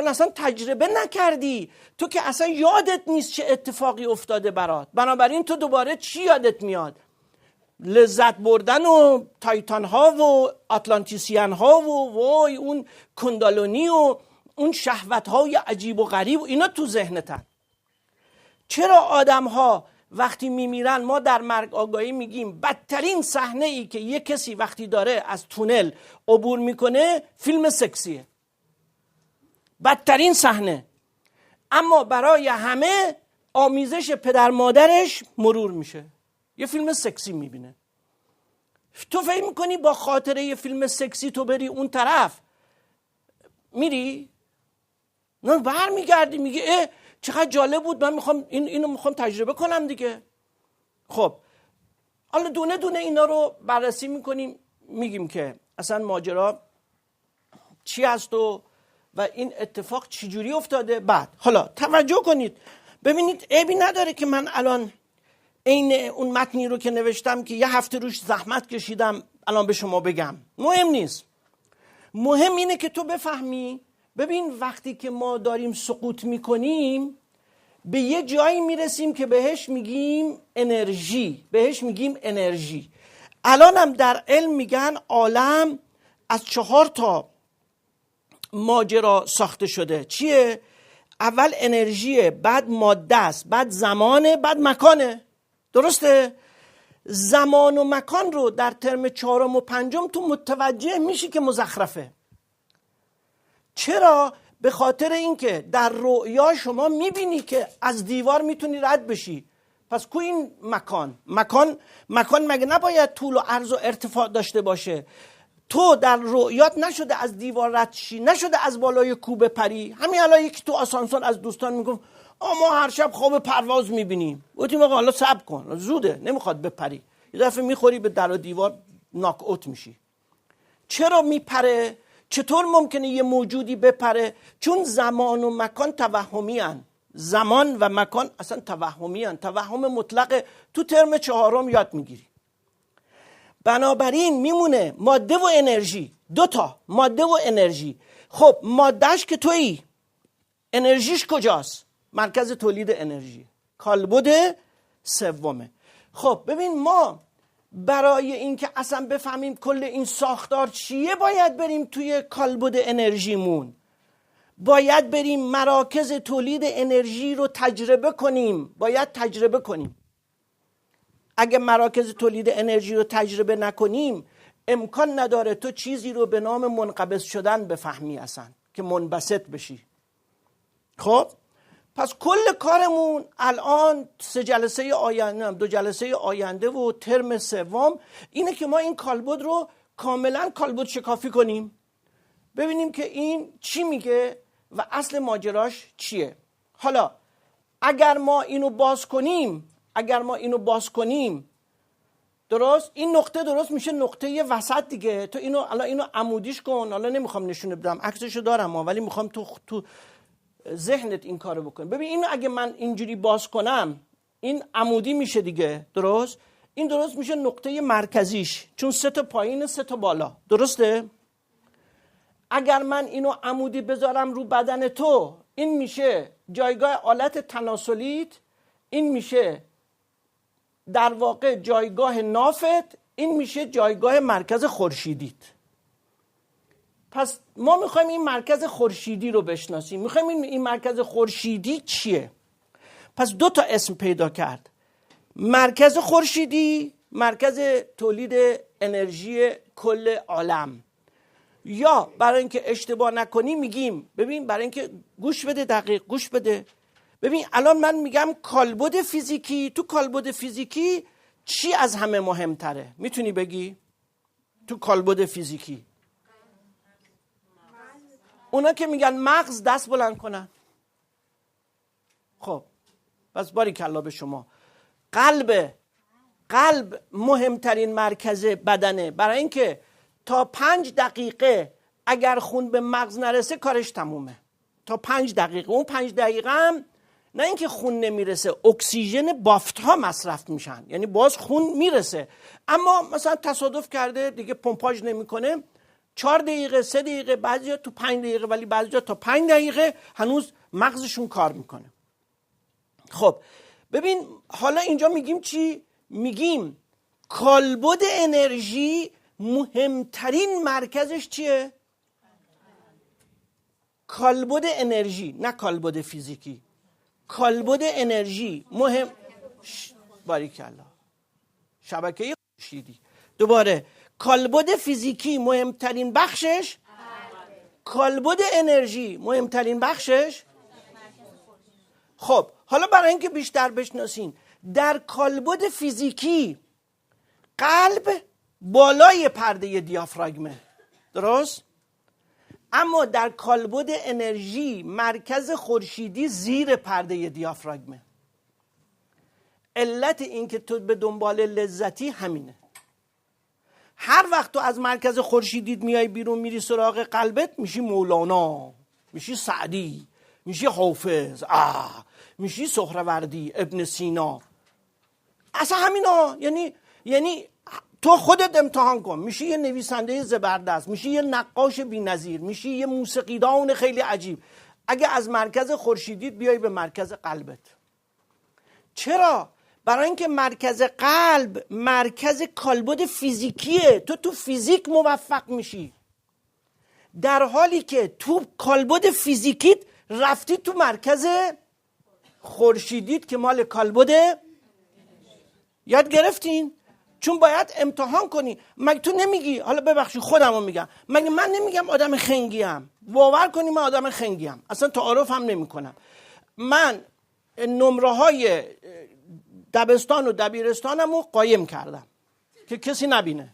اصلا تجربه نکردی. تو که اصلا یادت نیست چه اتفاقی افتاده برات. بنابراین تو دوباره چی یادت میاد؟ لذت بردن و تایتان ها و آتلانتیسیان ها و وای اون کندالونی و اون شهوت های عجیب و غریب و اینا تو ذهنتن. چرا آدم ها وقتی میمیرن ما در مرگ آگاهی میگیم بدترین صحنه ای که یک کسی وقتی داره از تونل عبور میکنه فیلم سکسیه، بدترین صحنه. اما برای همه آمیزش پدر مادرش مرور میشه، یه فیلم سکسی میبینه. تو فکر میکنی با خاطره یه فیلم سکسی تو بری اون طرف میری؟ نه، برمیگردی میگه چقدر جالب بود، من میخوام اینو میخوام تجربه کنم دیگه. خب حالا دونه دونه اینا رو بررسی میکنیم، میگیم که اصلا ماجرا چی هست و این اتفاق چجوری افتاده. بعد حالا توجه کنید ببینید، عیبی نداره که من الان این اون متنی رو که نوشتم که یه هفته روش زحمت کشیدم الان به شما بگم، مهم نیست. مهم اینه که تو بفهمی. ببین وقتی که ما داریم سقوط میکنیم به یه جایی میرسیم که بهش میگیم انرژی، بهش میگیم انرژی. الان هم در علم میگن عالم از 4 تا ماجرا ساخته شده. چیه؟ اول انرژیه، بعد ماده است، بعد زمانه، بعد مکانه. درسته؟ زمان و مکان رو در ترم 4 و 5 تو متوجه میشی که مزخرفه. چرا؟ به خاطر اینکه در رؤیا شما میبینی که از دیوار میتونی رد بشی. پس کو این مکان مگه نباید طول و عرض و ارتفاع داشته باشه؟ تو در رؤیات نشده از دیوار رد شی، نشده از بالای کوه بپری. همین الان یکی تو آسانسور از دوستان میگفت ما هر شب خواب پرواز میبینیم. گفتیم آقا حالا صبر کن، زوده، نمیخواد بپری. یه دفعه میخوری به در و دیوار، ناک اوت میشی. چرا میپره؟ چطور ممکنه یه موجودی بپره؟ چون زمان و مکان توهمی هن. زمان و مکان اصلا توهمی هن. توهم مطلق تو ترم 4 یاد میگیری. بنابراین میمونه ماده و انرژی، 2 تا ماده و انرژی. خب مادهش که تویی، انرژیش کجاست؟ مرکز تولید انرژی، کالبد سومه. خب ببین ما برای اینکه اصلا بفهمیم کل این ساختار چیه باید بریم توی کالبد انرژیمون، باید بریم مراکز تولید انرژی رو تجربه کنیم. باید تجربه کنیم. اگه مراکز تولید انرژی رو تجربه نکنیم امکان نداره تو چیزی رو به نام منقبض شدن بفهمی اصلا که منبسط بشی. خب پس کل کارمون الان 3 جلسه آینده، 2 جلسه آینده و ترم 3 اینه که ما این کالبد رو کاملا کالبد شکافی کنیم، ببینیم که این چی میگه و اصل ماجراش چیه. حالا اگر ما اینو باز کنیم درست، این نقطه درست میشه نقطه وسط دیگه. تو اینو عمودیش کن. حالا نمیخوام نشونه بدم، عکسشو دارم ولی میخوام تو ذهنت این کارو بکن. ببین اینو اگه من اینجوری باز کنم این عمودی میشه دیگه، درست؟ این درست میشه نقطه مرکزیش، چون 3 تا پایین 3 تا بالا، درسته؟ اگر من اینو عمودی بذارم رو بدن تو، این میشه جایگاه آلت تناسلیت، این میشه در واقع جایگاه نافت، این میشه جایگاه مرکز خورشیدیت. پس ما میخوایم این مرکز خورشیدی رو بشناسیم، میخوایم این مرکز خورشیدی چیه. پس 2 تا اسم پیدا کرد: مرکز خورشیدی، مرکز تولید انرژی کل عالم. یا برای اینکه اشتباه نکنی میگیم، ببین برای اینکه گوش بده، دقیق گوش بده، ببین الان من میگم کالبد فیزیکی، تو کالبد فیزیکی چی از همه مهمتره؟ میتونی بگی؟ تو کالبد فیزیکی اونا که میگن مغز دست بلند کنن. خب پس باریکلا به شما. قلب مهمترین مرکز بدنه، برای اینکه تا 5 دقیقه اگر خون به مغز نرسه کارش تمومه. تا 5 دقیقه، اون 5 دقیقه هم نه اینکه خون نمیرسه، اکسیژن بافت ها مصرف میشن، یعنی باز خون میرسه، اما مثلا تصادف کرده دیگه پمپاژ نمیکنه، 4 دقیقه 3 دقیقه، بعضیا تو 5 دقیقه، ولی بعضیا تا 5 دقیقه هنوز مغزشون کار میکنه. خب ببین حالا اینجا میگیم چی؟ میگیم کالبد انرژی مهمترین مرکزش چیه؟ کالبد انرژی، نه کالبد فیزیکی. کالبد انرژی مهم. باریکلا، شبکه خورشیدی. دوباره کالبد فیزیکی مهمترین بخشش، کالبد انرژی مهمترین بخشش. خب حالا برای اینکه بیشتر بشناسین، در کالبد فیزیکی قلب بالای پرده دیافراگمه، درست؟ اما در کالبد انرژی مرکز خورشیدی زیر پرده دیافراگمه. علت این که تو به دنبال لذتی همینه. هر وقت تو از مرکز خورشیدیت میای بیرون میری سراغ قلبت، میشی مولانا، میشی سعدی، میشی حافظ، میشی سهروردی، ابن سینا، اصلا همینا. یعنی تو خودت امتحان کن، میشی یه نویسنده زبردست، میشی یه نقاش بی‌نظیر، میشی یه موسیقیدان خیلی عجیب اگه از مرکز خورشیدیت بیای به مرکز قلبت. چرا؟ برای اینکه مرکز قلب مرکز کالبد فیزیکیه، تو فیزیک موفق میشی، در حالی که تو کالبد فیزیکیت رفتی تو مرکز خورشیدیت که مال کالبد. یاد گرفتین؟ چون باید امتحان کنی. مگه تو نمیگی، حالا ببخشید خودمو میگم، مگه من نمیگم آدم خنگیم؟ باور کنی من آدم خنگیم، اصلا تعارف هم نمی کنم. من نمره های دبستان و دبیرستانمو قایم کردم که کسی نبینه.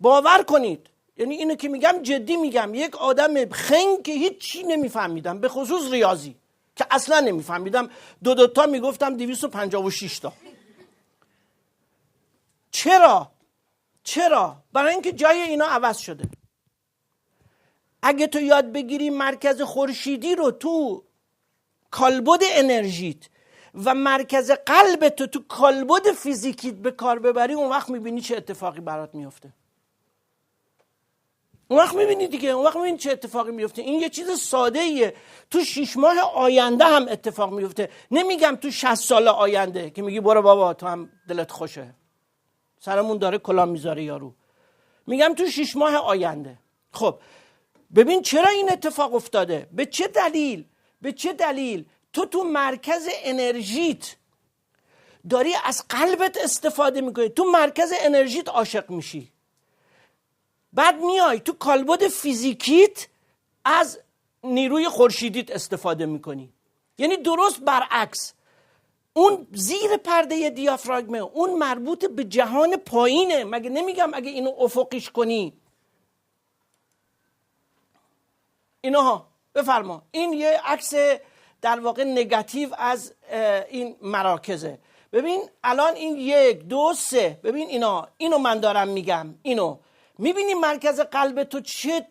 باور کنید، یعنی اینو که میگم جدی میگم، یک آدم خنگ که هیچ چی نمیفهمیدم، به خصوص ریاضی که اصلا نمیفهمیدم، دو تا میگفتم 256 تا. چرا؟ برای اینکه جای اینا عوض شده. اگه تو یاد بگیری مرکز خورشیدی رو تو کالبد انرژیت و مرکز قلبت تو کالبد فیزیکیت به کار ببری، اون وقت میبینی چه اتفاقی برات میفته. اون وقت میبینی چه اتفاقی میفته. این یه چیز ساده ایه، تو 6 ماه آینده هم اتفاق میفته. نمیگم تو 60 سال آینده که میگی برو بابا تو هم دلت خوشه، سرمون داره کلاه میذاره یارو. میگم تو 6 ماه آینده. خب ببین چرا این اتفاق افتاده، به چه دلیل تو مرکز انرژیت داری از قلبت استفاده میکنی، تو مرکز انرژیت عاشق میشی، بعد میای تو کالبد فیزیکیت از نیروی خورشیدیت استفاده میکنی. یعنی درست برعکس. اون زیر پرده دیافراگمه، اون مربوط به جهان پایینه. مگه نمیگم اگه اینو افقیش کنی. اینها بفرما، این یه عکس در واقع نگاتیو از این مراکزه. ببین الان این 1 2 3، ببین اینو من دارم میگم. اینو میبینی مرکز قلب تو چه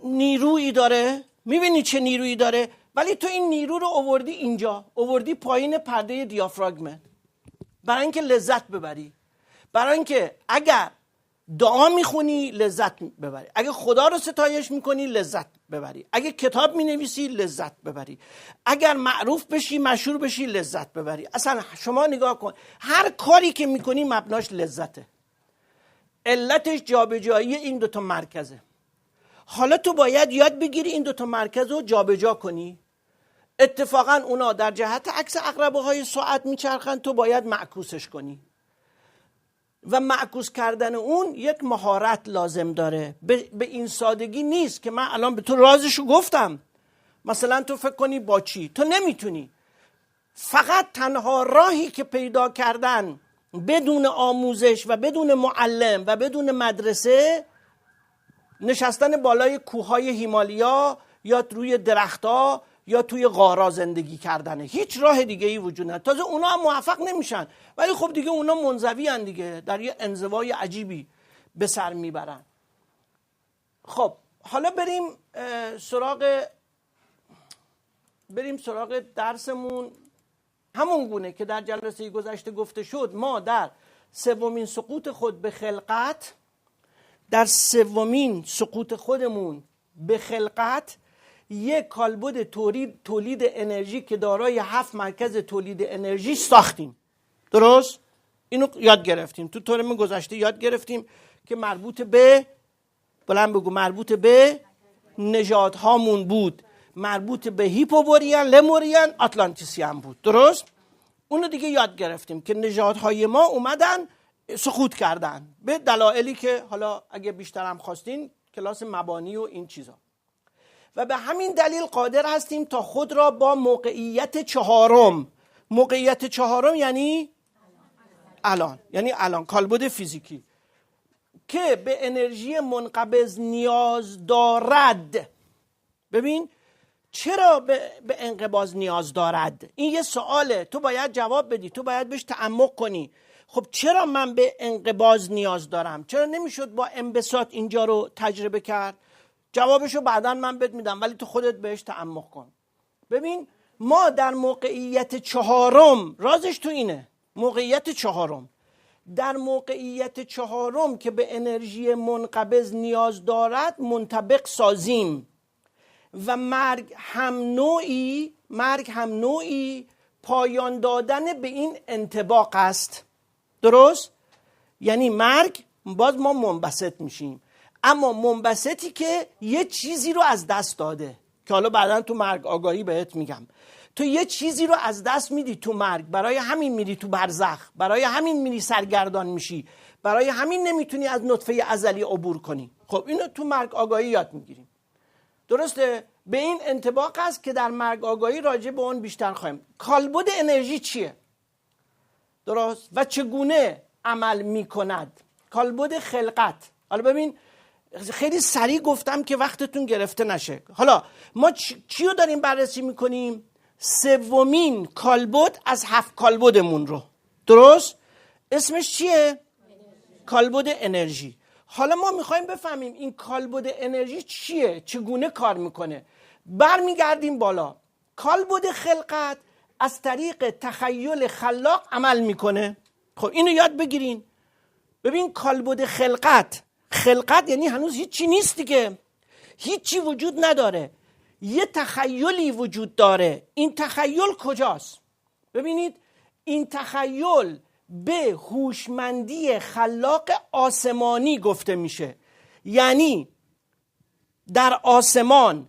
نیرویی داره؟ میبینی چه نیرویی داره؟ ولی تو این نیرو رو آوردی اینجا، آوردی پایین پرده دیافراگمت برای اینکه لذت ببری، برای اینکه اگر دعا میخونی لذت ببری، اگه خدا رو ستایش میکنی لذت ببری، اگه کتاب مینویسی لذت ببری، اگر معروف بشی مشهور بشی لذت ببری. اصلا شما نگاه کن، هر کاری که میکنی مبناش لذته، علتش جابجایی این دوتا مرکزه. حالا تو باید یاد بگیری این دوتا مرکز رو جابجا کنی. اتفاقا اونا در جهت عکس عقربه های ساعت میچرخن، تو باید معکوسش کنی و معکوس کردن اون یک مهارت لازم داره. به این سادگی نیست که من الان به تو رازشو گفتم مثلا تو فکر کنی با چی، تو نمیتونی. فقط تنها راهی که پیدا کردن بدون آموزش و بدون معلم و بدون مدرسه نشستن بالای کوههای هیمالیا یا روی درختها یا توی غارا زندگی کردنه. هیچ راه دیگه ای وجود نداره. تازه اونا هم موفق نمیشن، ولی خب دیگه اونا منزوی هن دیگه، در یه انزوای عجیبی به سر میبرن. خب حالا بریم سراغ درسمون. همون گونه که در جلسه گذشته گفته شد، ما در سومین سقوط خود به خلقت، در سومین سقوط خودمون به خلقت یک کالبد تولید انرژی که دارای 7 مرکز تولید انرژی ساختیم. درست؟ اینو یاد گرفتیم تو ترم گذشته، یاد گرفتیم که مربوط به مربوط به نژادهامون بود، مربوط به هیپوبوریان، لموریان، آتلانتیسیان بود. درست؟ اونو دیگه یاد گرفتیم که نژادهای ما اومدن سقوط کردن به دلایلی که حالا اگه بیشتر هم خواستین کلاس مبانی و این چیزا، و به همین دلیل قادر هستیم تا خود را با موقعیت چهارم، موقعیت چهارم یعنی الان کالبد فیزیکی که به انرژی منقبض نیاز دارد. ببین چرا به انقباض نیاز دارد؟ این یه سواله، تو باید جواب بدی، تو باید بهش تعمق کنی. خب چرا من به انقباض نیاز دارم؟ چرا نمیشد با انبساط اینجا رو تجربه کرد؟ جوابشو بعداً من بهت میدم، ولی تو خودت بهش تعمق کن. ببین ما در موقعیت چهارم، رازش تو اینه، موقعیت چهارم، در موقعیت چهارم که به انرژی منقبض نیاز دارد منطبق سازیم و مرگ هم نوعی پایان دادن به این انطباق است. درست؟ یعنی مرگ باز ما منبسط میشیم، اما منبسطی که یه چیزی رو از دست داده، که حالا بعداً تو مرگ آگاهی بهت میگم. تو یه چیزی رو از دست میدی تو مرگ، برای همین میری تو برزخ، برای همین میری سرگردان میشی، برای همین نمیتونی از نطفه ازلی عبور کنی. خب اینو تو مرگ آگاهی یاد میگیریم. درسته؟ به این انطباق است که در مرگ آگاهی راجع به اون بیشتر خواهیم. کالبد انرژی چیه؟ درست؟ و چگونه عمل میکند؟ کالبد خلقت. حالا ببین خیلی سریع گفتم که وقتتون گرفته نشه. حالا ما چی رو داریم بررسی میکنیم؟ سومین کالبد از 7 کالبدمون رو. درست؟ اسمش چیه؟ کالبد انرژی. حالا ما میخوایم بفهمیم این کالبد انرژی چیه، چگونه کار میکنه. برمیگردیم بالا. کالبد خلقت از طریق تخیل خلاق عمل میکنه. خب اینو یاد بگیرین. ببین کالبد خلقت یعنی هنوز هیچی نیست دیگه، هیچی وجود نداره، یه تخیلی وجود داره. این تخیل کجاست؟ ببینید این تخیل به هوشمندی خلاق آسمانی گفته میشه. یعنی در آسمان،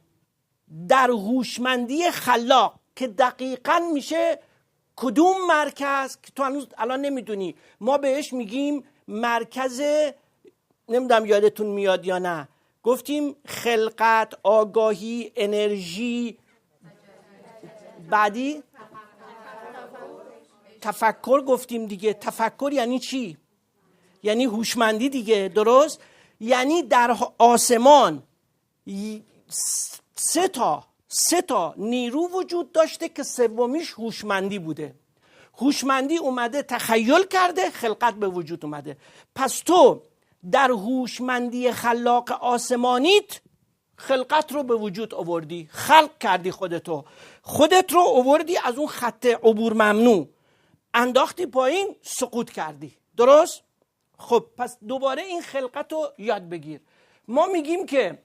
در هوشمندی خلاق که دقیقاً میشه کدوم مرکز که تو هنوز الان نمیدونی، ما بهش میگیم مرکز، نمیدونم یادتون میاد یا نه، گفتیم خلقت، آگاهی، انرژی، بعدی تفکر گفتیم دیگه. تفکر یعنی چی؟ یعنی هوشمندی دیگه. درست؟ یعنی در آسمان سه تا نیرو وجود داشته که سومیش هوشمندی بوده. هوشمندی اومده تخیل کرده، خلقت به وجود اومده. پس تو در هوشمندی خلاق آسمانیت خلقت رو به وجود آوردی، خلق کردی خودت رو آوردی از اون خط عبور ممنوع انداختی پایین، سقوط کردی. درست؟ خب پس دوباره این خلقت رو یاد بگیر. ما میگیم که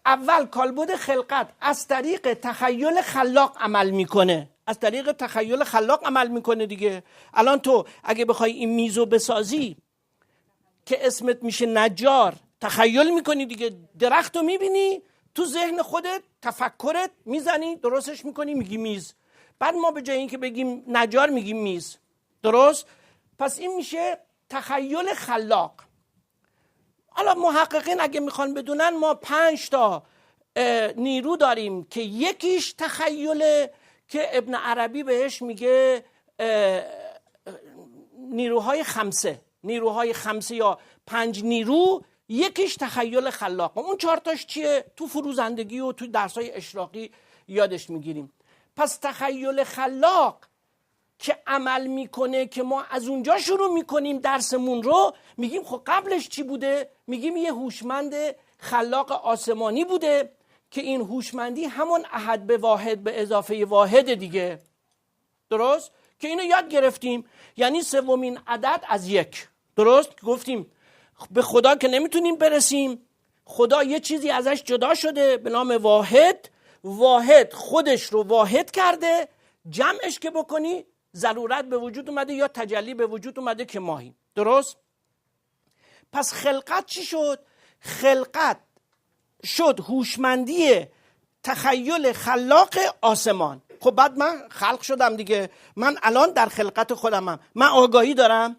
اول کالبد خلقت از طریق تخیل خلاق عمل میکنه، از طریق تخیل خلاق عمل میکنه دیگه. الان تو اگه بخوای این میزو بسازی که اسمت میشه نجار، تخیل میکنی دیگه، درخت رو میبینی تو ذهن خودت، تفکرت میزنی، درستش میکنی، میگی میز. بعد ما به جای این که بگیم نجار میگیم میز. درست؟ پس این میشه تخیل خلاق. حالا محققین اگه میخوان بدونن ما 5 تا نیرو داریم که یکیش تخیله که ابن عربی بهش میگه نیروهای خمسه یا 5 نیرو. یکیش تخیل خلاق. اون 4 تاش چیه؟ تو فروزندگی و تو درسای اشراقی یادش میگیریم. پس تخیل خلاق که عمل میکنه که ما از اونجا شروع میکنیم درسمون رو، میگیم خب قبلش چی بوده؟ میگیم یه هوشمند خلاق آسمانی بوده که این هوشمندی همون احد به واحد به اضافه واحد دیگه. درست؟ که اینو یاد گرفتیم، یعنی سومین عدد از 1. درست؟ گفتیم به خدا که نمیتونیم برسیم، خدا یه چیزی ازش جدا شده به نام واحد. واحد خودش رو واحد کرده، جمعش که بکنی ضرورت به وجود اومده یا تجلی به وجود اومده که ماهیم. درست؟ پس خلقت چی شد؟ خلقت شد هوشمندی تخیل خلاق آسمان. خب بعد من خلق شدم دیگه، من الان در خلقت خودمم. من آگاهی دارم؟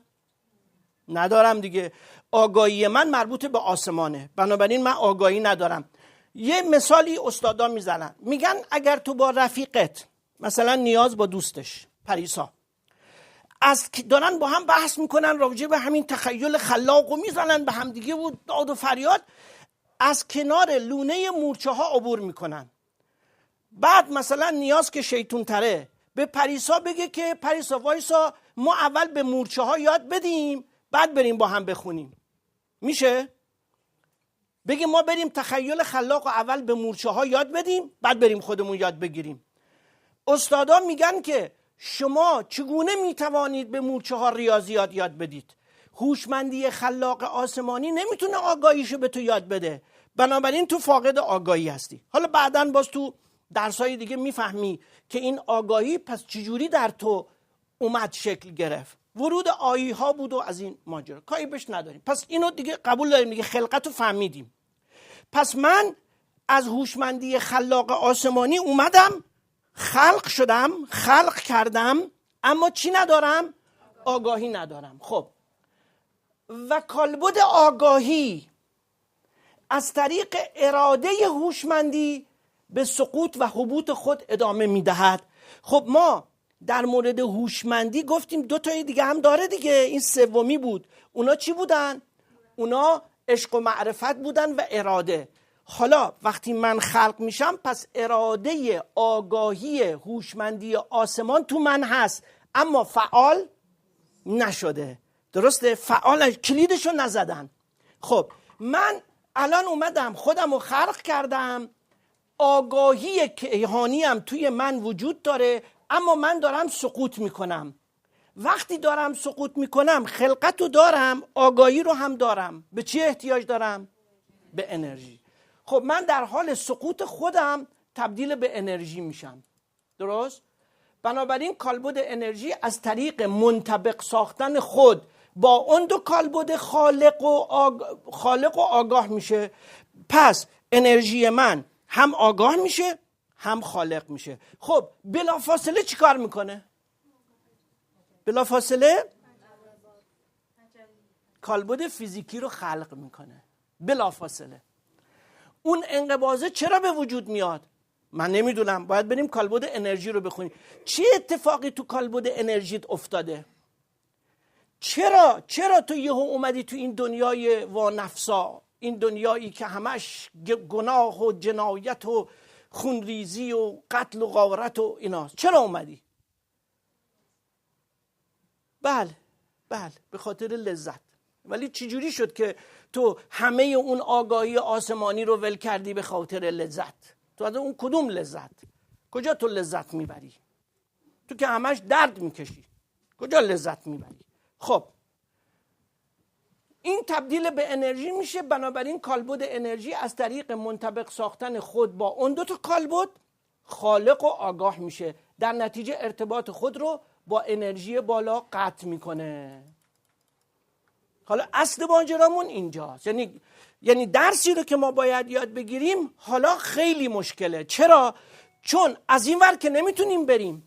ندارم دیگه. آگاهی من مربوط به آسمانه، بنابراین من آگاهی ندارم. یه مثالی استادا میزنن، میگن اگر تو با رفیقت، مثلا نیاز با دوستش پریسا، از دارن با هم بحث میکنن راجع به همین تخیل خلاق و میزنن به هم دیگه و داد و فریاد، از کنار لونه مورچه ها عبور میکنن. بعد مثلا نیاز که شیطون تره به پریسا بگه که پریسا وایسا ما اول به مورچه ها یاد بدیم بعد بریم با هم بخونیم. میشه؟ بگه ما بریم تخیل خلاق و اول به مورچه ها یاد بدیم بعد بریم خودمون یاد بگیریم. استادا میگن که شما چگونه میتوانید به مورچه ها ریاضیات یاد بدید؟ هوشمندی خلاق آسمانی نمیتونه آگاهیشو به تو یاد بده، بنابراین تو فاقد آگاهی هستی. حالا بعداً باز تو درسای دیگه میفهمی که این آگاهی پس چجوری در تو اومد شکل گرفت. ورود آیی ها بود و از این ماجرا کاری بهش نداریم. پس اینو دیگه قبول داریم دیگه، خلقت رو فهمیدیم. پس من از هوشمندی خلاق آسمانی اومدم، خلق شدم، خلق کردم، اما چی ندارم؟ آگاهی ندارم. خب و کالبد آگاهی از طریق اراده هوشمندی به سقوط و هبوط خود ادامه میدهد. خب ما در مورد هوشمندی گفتیم 2 تای دیگه هم داره دیگه، این سومی بود. اونا چی بودن؟ اونا عشق و معرفت بودن و اراده. حالا وقتی من خلق میشم پس اراده آگاهی هوشمندی آسمان تو من هست اما فعال نشده. درسته؟ فعال کلیدشو نزدن. خب من الان اومدم خودم رو خلق کردم، آگاهی کیهانیم توی من وجود داره اما من دارم سقوط میکنم. وقتی دارم سقوط میکنم خلقت رو دارم، آگاهی رو هم دارم. به چی احتیاج دارم؟ به انرژی. خب من در حال سقوط خودم تبدیل به انرژی میشم. درست؟ بنابراین کالبد انرژی از طریق منطبق ساختن خود با اون 2 کالبد خالق و آگاه میشه. پس انرژی من هم آگاه میشه هم خالق میشه. خب بلافاصله چی کار میکنه؟ بلافاصله کالبد فیزیکی رو خلق میکنه. بلافاصله اون انقباضه چرا به وجود میاد؟ من نمیدونم، باید بریم کالبد انرژی رو بخونیم. چه اتفاقی تو کالبد انرژیت افتاده؟ چرا تو یهو اومدی تو این دنیای وانفسا، این دنیایی که همش گناه و جنایت و خونریزی و قتل و غارت و ایناست؟ چرا اومدی؟ بله به خاطر لذت. ولی چجوری شد که تو همه اون آگاهی آسمانی رو ول کردی به خاطر لذت؟ تو از اون کدوم لذت؟ کجا تو لذت میبری؟ تو که همش درد میکشی، کجا لذت میبری؟ خب این تبدیل به انرژی میشه. بنابراین کالبد انرژی از طریق منطبق ساختن خود با اون دو تا کالبد خالق و آگاه میشه، در نتیجه ارتباط خود رو با انرژی بالا قطع میکنه. حالا اصل ماجرامون اینجاست، یعنی درسی رو که ما باید یاد بگیریم حالا خیلی مشکله. چرا؟ چون از این ور که نمیتونیم بریم،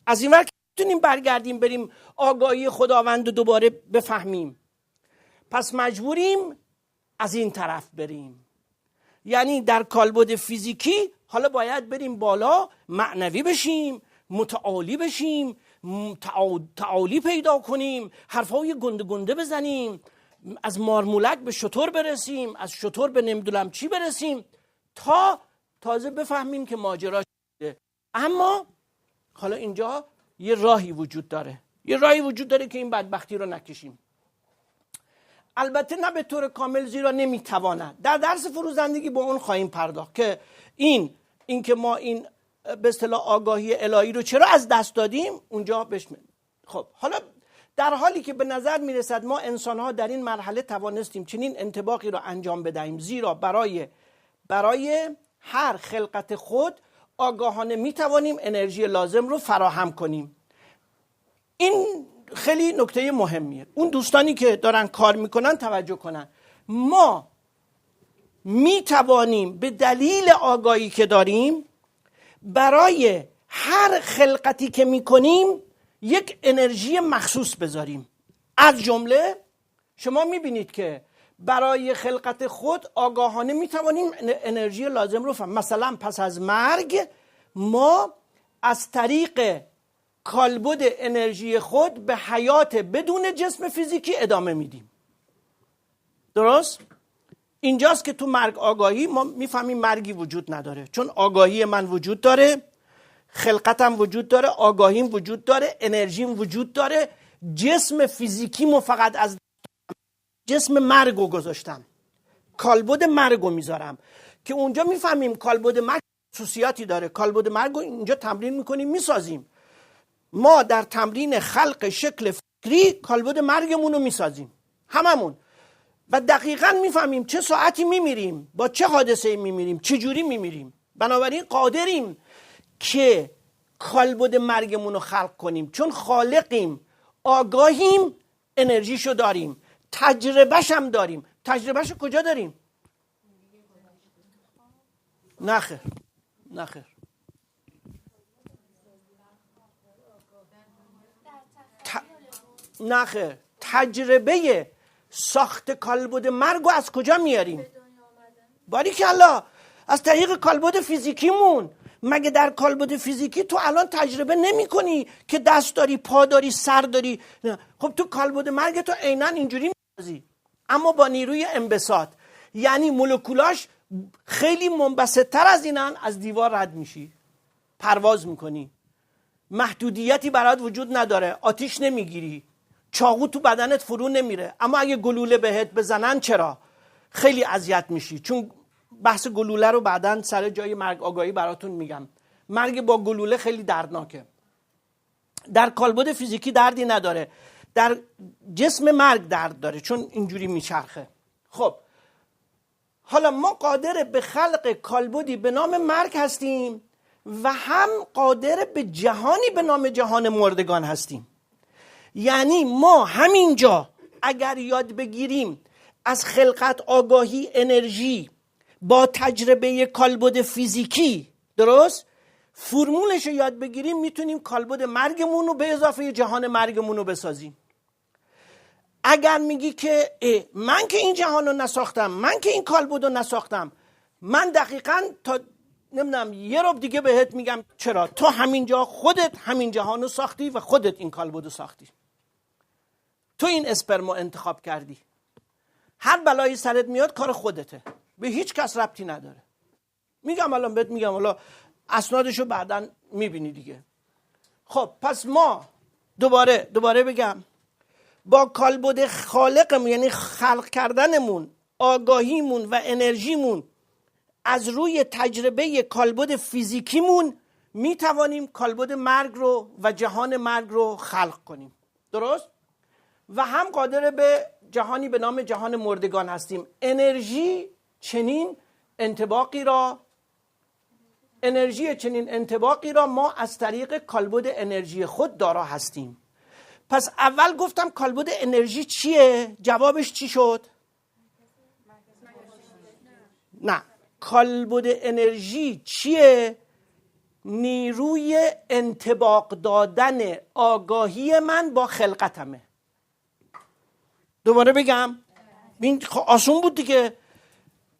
از این ور که نمیتونیم برگردیم بریم آگاهی خداوند رو دوباره بفهمیم، پس مجبوریم از این طرف بریم. یعنی در کالبد فیزیکی حالا باید بریم بالا، معنوی بشیم، متعالی بشیم، تعالی پیدا کنیم، حرفای گنده گنده بزنیم، از مارمولک به شتر برسیم، از شتر به نمیدونم چی برسیم، تا تازه بفهمیم که ماجرا شده. اما حالا اینجا یه راهی وجود داره، که این بدبختی رو نکشیم. البته نه به طور کامل، زیرا نمیتواند. در درس فروزندگی با اون خواهیم پرداخت که این که ما این به اصطلاح آگاهی الهی رو چرا از دست دادیم اونجا بشمن. خب حالا در حالی که به نظر میرسد ما انسان‌ها در این مرحله توانستیم چنین انطباقی رو انجام بدهیم، زیرا برای هر خلقت خود آگاهانه میتوانیم انرژی لازم رو فراهم کنیم. این خیلی نکته مهمیه. اون دوستانی که دارن کار میکنن توجه کنن. ما میتوانیم به دلیل آگاهی که داریم برای هر خلقتی که میکنیم یک انرژی مخصوص بذاریم. از جمله شما میبینید که برای خلقت خود آگاهانه میتوانیم انرژی لازم رو فهم. مثلا پس از مرگ ما از طریق کالبد انرژی خود به حیات بدون جسم فیزیکی ادامه میدیم. درست؟ اینجاست که تو مرگ آگاهی ما میفهمیم مرگی وجود نداره، چون آگاهی من وجود داره، خلقتم وجود داره، آگاهیم وجود داره، انرژیم وجود داره، جسم فیزیکیمو فقط از جسم مرگو گذاشتم، کالبد مرگو میذارم، که اونجا میفهمیم کالبد مرگ خصوصیاتی داره. کالبد مرگو اینجا تمرین میکنیم، میسازیم. ما در تمرین خلق شکل فکری کالبد مرگمون رو میسازیم هممون، و دقیقاً میفهمیم چه ساعتی میمیریم، با چه حادثه‌ای میمیریم، چه جوری میمیریم. بنابراین قادریم که کالبد مرگمون رو خلق کنیم، چون خالقیم، آگاهیم، انرژیشو داریم، تجربهش هم داریم. تجربهشو کجا داریم؟ نخیر. نخیر. تجربه ساخت کالبد مرگو از کجا میاریم؟ باریکالله، از طریق کالبد فیزیکیمون. مگه در کالبد فیزیکی تو الان تجربه نمی کنی که دست داری، پا داری، سر داری؟ خب تو کالبد مرگ تو عیناً اینجوری میسازی، اما با نیروی انبساط. یعنی مولکولاش خیلی منبسط‌تر از اینن، از دیوار رد میشی، پرواز میکنی، محدودیتی برات وجود نداره، آتیش نمیگیری، چاقو تو بدنت فرو نمیره. اما اگه گلوله بهت بزنن چرا؟ خیلی اذیت میشی. چون بحث گلوله رو بعداً سر جای مرگ آگاهی براتون میگم. مرگ با گلوله خیلی دردناکه. در کالبد فیزیکی دردی نداره، در جسم مرگ درد داره، چون اینجوری میچرخه. خب حالا ما قادر به خلق کالبدی به نام مرگ هستیم و هم قادر به جهانی به نام جهان مردگان هستیم. یعنی ما همینجا اگر یاد بگیریم از خلقت، آگاهی، انرژی با تجربه کالبد فیزیکی، درست، فرمولش رو یاد بگیریم، میتونیم کالبد مرگمون رو به اضافه جهان مرگمون رو بسازیم. اگر میگی که من که این جهان رو نساختم، من که این کالبد رو نساختم، من دقیقاً تا نمیدونم یه رب دیگه بهت میگم چرا. تو همینجا خودت همین جهان رو ساختی و خودت این کالبد رو ساختی. تو این اسپرمو انتخاب کردی. هر بلایی سرت میاد کار خودته، به هیچ کس ربطی نداره. میگم الان بهت میگم، حالا اسنادشو بعداً میبینی دیگه. خب پس ما دوباره بگم، با کالبد خالقمون یعنی خلق کردنمون، آگاهیمون و انرژیمون از روی تجربه کالبد فیزیکیمون میتوانیم کالبد مرگ رو و جهان مرگ رو خلق کنیم. درست؟ و هم قادر به جهانی به نام جهان مردگان هستیم. انرژی چنین انطباقی را ما از طریق کالبد انرژی خود دارا هستیم. پس اول گفتم کالبد انرژی چیه؟ جوابش چی شد؟ نه، کالبد انرژی چیه؟ نیروی انطباق دادن آگاهی من با خلقتمه. دوباره بگم، ببین آسون بود دیگه.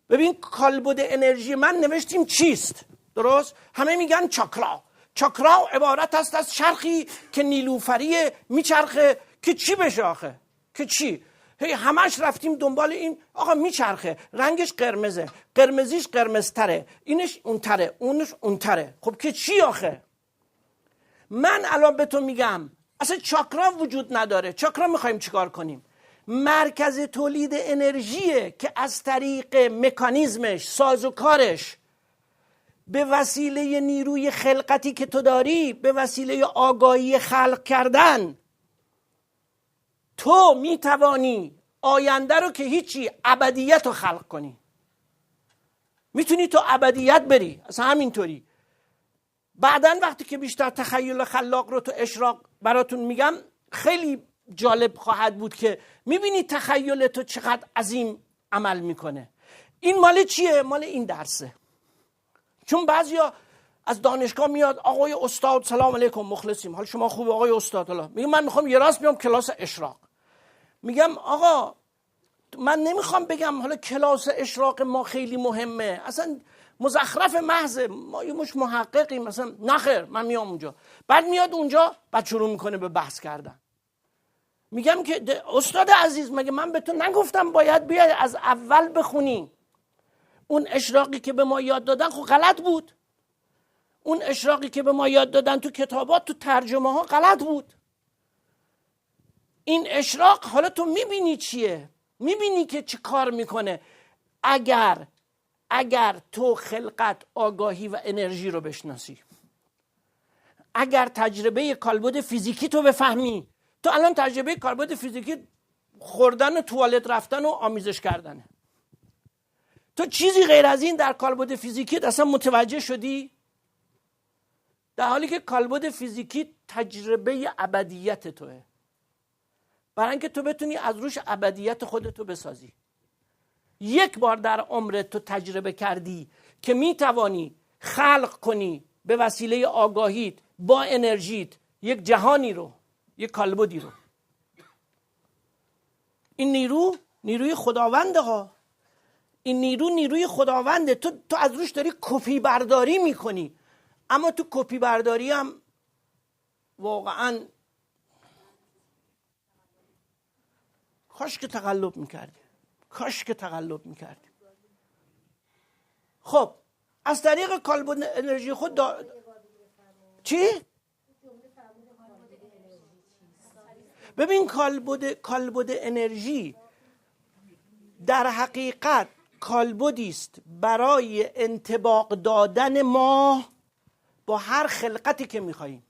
ببین کالبد انرژی من نوشتیم چیست؟ درست؟ همه میگن چاکرا. چاکرا عبارت است از چرخی که نیلوفری میچرخه که چی بشه آخه؟ که چی؟ همش رفتیم دنبال این، آقا میچرخه، رنگش قرمزه، قرمزیش قرمزتره، اینش اونتره، اونش اونتره. خب که چی آخه؟ من الان به تو میگم اصلا چاکرا وجود نداره. چاکرا میخوایم چیکار کنیم؟ مرکز تولید انرژیه که از طریق مکانیزمش، سازوکارش، به وسیله نیروی خلقتی که تو داری، به وسیله آگاهی خلق کردن، تو میتوانی آینده رو که هیچی، ابدیت رو خلق کنی. میتونی تو ابدیت بری، اصلا همینطوری. بعدن وقتی که بیشتر تخیل خلاق رو تو اشراق براتون میگم، خیلی جالب خواهد بود که میبینی تخیل تو چقدر عظیم عمل میکنه. این مال چیه؟ مال این درسه. چون بعضیا از دانشگاه میاد، آقای استاد سلام علیکم مخلصیم، حال شما خوبه آقای استاد؟ حالا میگم من میخوام یه راست بیام کلاس اشراق. میگم آقا من نمیخوام بگم حالا کلاس اشراق ما خیلی مهمه، اصلا مزخرف محضه، ما یه مش محققیم مثلا. نخیر، من میام اونجا. بعد میاد اونجا، بعد شروع میکنه به بحث کردن. میگم که استاد عزیز، مگه من به تو نگفتم باید بیای از اول بخونی؟ اون اشراقی که به ما یاد دادن خب غلط بود. اون اشراقی که به ما یاد دادن تو کتابات، تو ترجمه ها غلط بود. این اشراق حالا تو میبینی چیه؟ میبینی که چی کار میکنه. اگر تو خلقت، آگاهی و انرژی رو بشناسی، اگر تجربه کالبد فیزیکی تو بفهمی. تو الان تجربه کالبد فیزیکی خوردن و توالت رفتن و آمیزش کردنه. تو چیزی غیر از این در کالبد فیزیکی اصلا متوجه شدی؟ در حالی که کالبد فیزیکی تجربه ابدیت توه، برای اینکه تو بتونی از روش ابدیت خودتو بسازی. یک بار در عمرت تو تجربه کردی که میتوانی خلق کنی به وسیله آگاهیت با انرژیت یک جهانی رو، یک کالبدی رو. این نیروی خداونده ها. این نیروی خداونده. تو از روش داری کپی برداری میکنی، اما تو کپی برداری هم واقعا کاش که تقلب میکردی. خب از طریق کالبد انرژی خود چی؟ ببین کالبد انرژی در حقیقت کالبدی است برای انطباق دادن ما با هر خلقتی که میخواییم.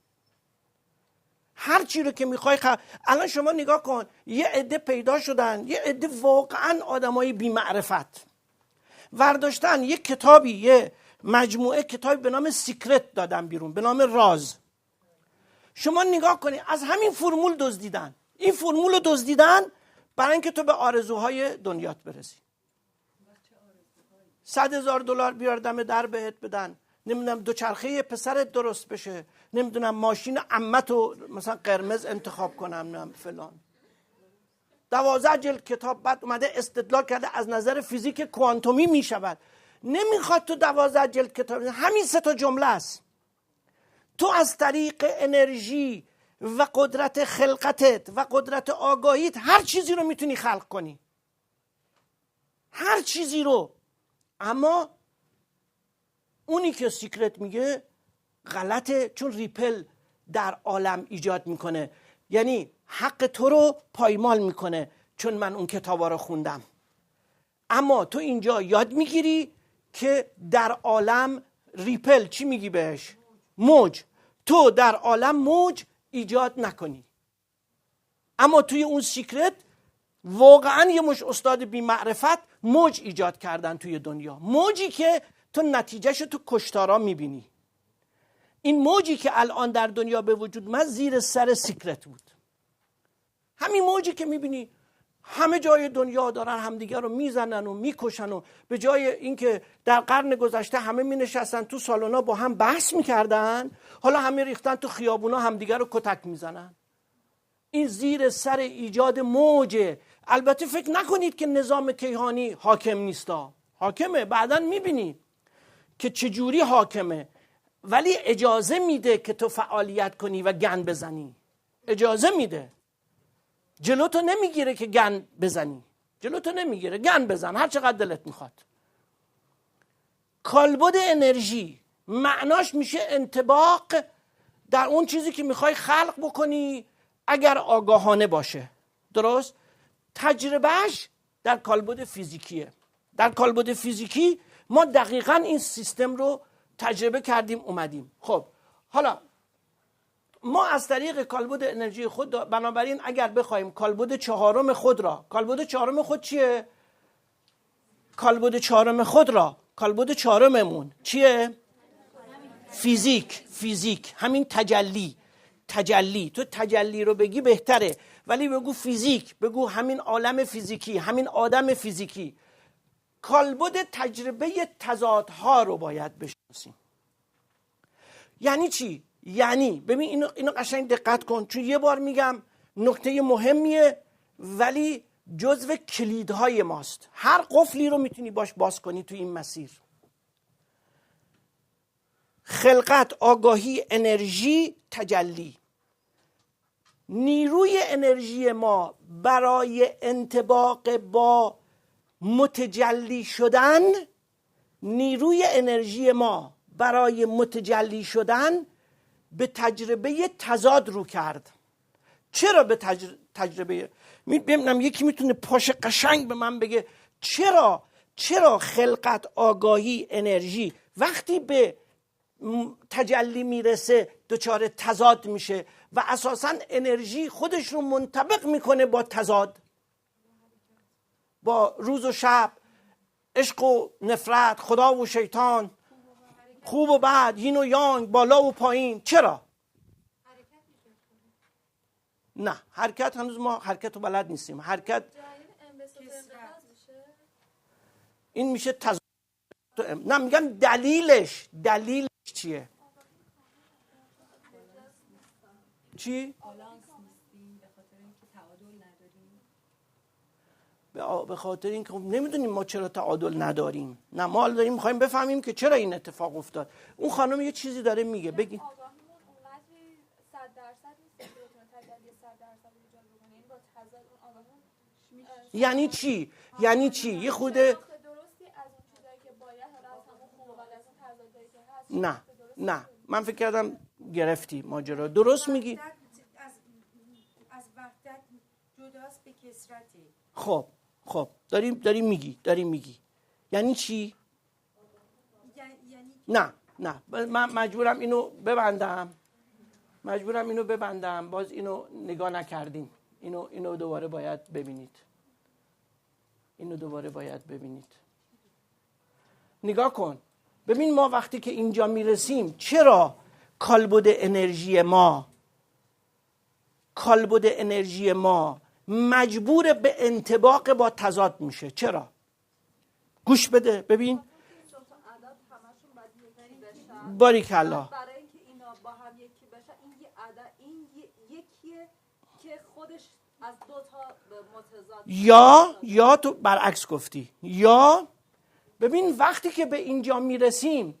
هر چی رو که میخوای الان شما نگاه کن، یه عده پیدا شدن، یه عده واقعا آدمای بی معرفت ورداشتن یه کتابی، یه مجموعه کتابی به نام سیکرت دادن بیرون، به نام راز. شما نگاه کنی، از همین فرمول دزدیدن. این فرمول رو دزدیدن برای اینکه تو به آرزوهای دنیات برسی. $100,000 بیار دم در بهت بدن، نمیدونم دوچرخه پسرت درست بشه، نمیدونم ماشین عمتو مثلا قرمز انتخاب کنم، نمیدونم فلان. 12 جلد کتاب. بعد اومده استدلال کرده از نظر فیزیک کوانتومی میشود. نمیخواد تو 12 جلد کتاب، همین 3 جمله است. تو از طریق انرژی و قدرت خلقتت و قدرت آگاهیت هر چیزی رو میتونی خلق کنی، هر چیزی رو. اما اونی که سیکرت میگه غلطه، چون ریپل در عالم ایجاد میکنه. یعنی حق تو رو پایمال میکنه چون من اون کتابا رو خوندم. اما تو اینجا یاد میگیری که در عالم ریپل، چی میگی بهش؟ موج. تو در عالم موج ایجاد نکنی. اما توی اون سیکرت واقعا یه مش استاد بی معرفت موج ایجاد کردن توی دنیا. موجی که تو نتیجهش تو کشتارا میبینی. این موجی که الان در دنیا به وجود من زیر سر سیکرت بود. همین موجی که میبینی همه جای دنیا دارن همدیگه رو میزنن و میکشن و به جای اینکه در قرن گذشته همه مینشستن تو سالونا با هم بحث میکردن، حالا همه ریختن تو خیابونا همدیگه رو کتک میزنن. این زیر سر ایجاد موجه. البته فکر نکنید که نظام کیهانی حاکم نیستا، حاکمه. بعداً میبینی که چجوری حاکمه، ولی اجازه میده که تو فعالیت کنی و گند بزنی. اجازه میده. جلوتو نمیگیره که گند بزنی، جلوتو نمیگیره، گند بزن هر چقدر دلت میخواد. کالبد انرژی معناش میشه انطباق در اون چیزی که میخوای خلق بکنی اگر آگاهانه باشه. درست؟ تجربهش در کالبد فیزیکیه. در کالبد فیزیکی ما دقیقاً این سیستم رو تجربه کردیم اومدیم. خب حالا ما از طریق کالبد انرژی خود بنابراین اگر بخوایم کالبد چهارم خود را، کالبد چهارم خود چیه؟ کالبد چهارم خود را، کالبد چهارممون چیه؟ فیزیک، همین تجلی. تو تجلی رو بگی بهتره، ولی بگو فیزیک، بگو همین عالم فیزیکی، همین آدم فیزیکی. کالبد تجربه تضادها رو باید بشناسیم. یعنی چی؟ یعنی ببین اینو قشنگ دقت کن، چون یه بار میگم نکته مهمیه ولی جزو کلیدهای ماست. هر قفلی رو میتونی باش باز کنی تو این مسیر. خلقت، آگاهی، انرژی، تجلی. نیروی انرژی ما برای انطباق با متجلی شدن، نیروی انرژی ما برای متجلی شدن به تجربه تضاد رو کرد. چرا به تجربه؟ ببینم یکی میتونه پاش قشنگ به من بگه چرا خلقت، آگاهی، انرژی وقتی به تجلی میرسه دچار تضاد میشه و اساساً انرژی خودش رو منطبق میکنه با تضاد، با روز و شب، عشق و نفرت، خدا و شیطان، خوب و بد، یین و یانگ، بالا و پایین. چرا؟ نه، حرکت هنوز ما حرکت رو بلد نیستیم. حرکت این میشه تضاد. نه میگم دلیلش چیه؟ چی؟ به خاطر اینکه نمیدونیم ما چرا تعادل نداریم. نه، ما داریم میخوایم بفهمیم که چرا این اتفاق افتاد. اون خانم یه چیزی داره میگه، بگی. یعنی چی؟ یه خوده نه من فکر کردم گرفتی ماجرا. درست میگی. از وحدت جداست به کثرتی. خب داری میگی یعنی چی؟ نه من مجبورم اینو ببندم. باز اینو نگاه نکردیم. اینو دوباره باید ببینید. نگاه کن. ببین ما وقتی که اینجا میرسیم چرا کالبد انرژی ما مجبور به انطباق با تضاد میشه؟ چرا؟ گوش بده ببین. باریکالله. برای اینکه اینا با هم یکی بشن، این یکیه که خودش از دو تا متضاد. یا تو برعکس گفتی. یا ببین وقتی که به اینجا میرسیم،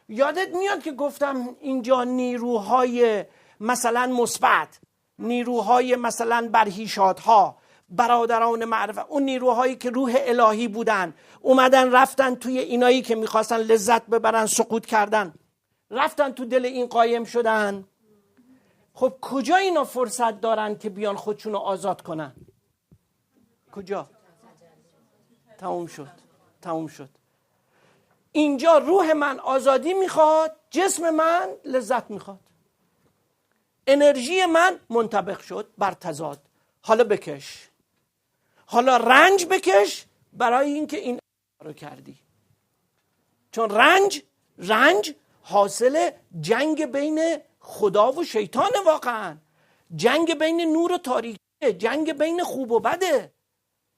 یادت میاد که گفتم اینجا نیروهای مثلا مثبت، نیروهای مثلا برهیشاتها، برادران معرفت، اون نیروهایی که روح الهی بودن اومدن رفتن توی اینایی که میخواستن لذت ببرن، سقوط کردن، رفتن تو دل این قایم شدن. خب کجا اینا فرصت دارن که بیان خودشونو آزاد کنن؟ کجا؟ تموم شد. اینجا روح من آزادی میخواد، جسم من لذت میخواد، انرژی من منطبق شد بر تضاد. حالا بکش، حالا رنج بکش برای اینکه این رو کردی. چون رنج حاصل جنگ بین خدا و شیطان، واقعا جنگ بین نور و تاریکی، جنگ بین خوب و بده.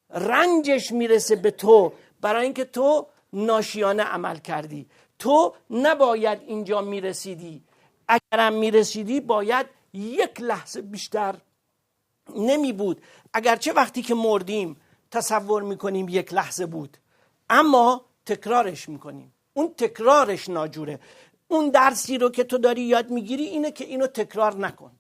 رنجش میرسه به تو برای اینکه تو ناشیانه عمل کردی. تو نباید اینجا میرسیدی، اگرم میرسیدی باید یک لحظه بیشتر نمی بود. اگرچه وقتی که مردیم تصور میکنیم یک لحظه بود، اما تکرارش میکنیم. اون تکرارش ناجوره. اون درسی رو که تو داری یاد میگیری اینه که اینو تکرار نکن.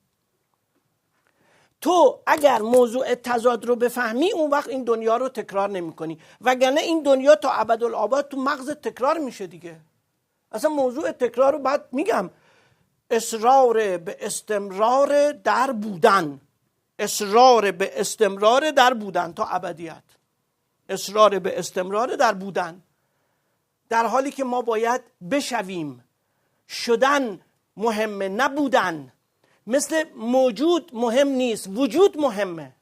تو اگر موضوع تضاد رو بفهمی اون وقت این دنیا رو تکرار نمی کنی، وگرنه این دنیا تا ابدالآباد تو مغز تکرار میشه دیگه. اصلا موضوع تکرار رو بعد میگم، اصرار به استمرار در بودن، اصرار به استمرار در بودن تا ابدیت، اصرار به استمرار در بودن، در حالی که ما باید بشویم. شدن مهمه، نبودن. مثل موجود مهم نیست، وجود مهمه.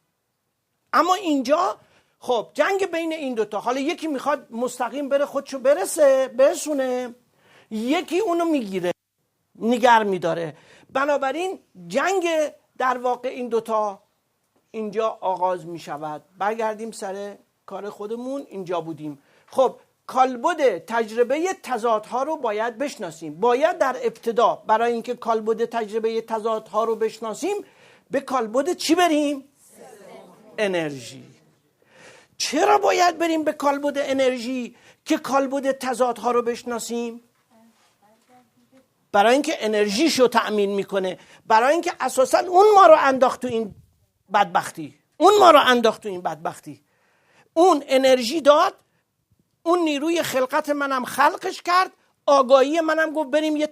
اما اینجا خب جنگ بین این دوتا، حالا یکی میخواد مستقیم بره خودشو برسونه، یکی اونو میگیره نگر میداره. بنابراین جنگ در واقع این دوتا اینجا آغاز میشود. برگردیم سر کار خودمون. اینجا بودیم. خب کالبد تجربه تضادها رو باید بشناسیم. باید در ابتدا برای اینکه کالبد تجربه تضادها رو بشناسیم به کالبد چی بریم؟ انرژی. چرا باید بریم به کالبد انرژی که کالبد تضادها رو بشناسیم؟ برای اینکه انرژیشو تأمین میکنه، برای اینکه اساسا اون ما رو انداخت تو این بدبختی. اون انرژی داد، اون نیروی خلقت منم خلقش کرد، آگاهی منم گفت بریم یه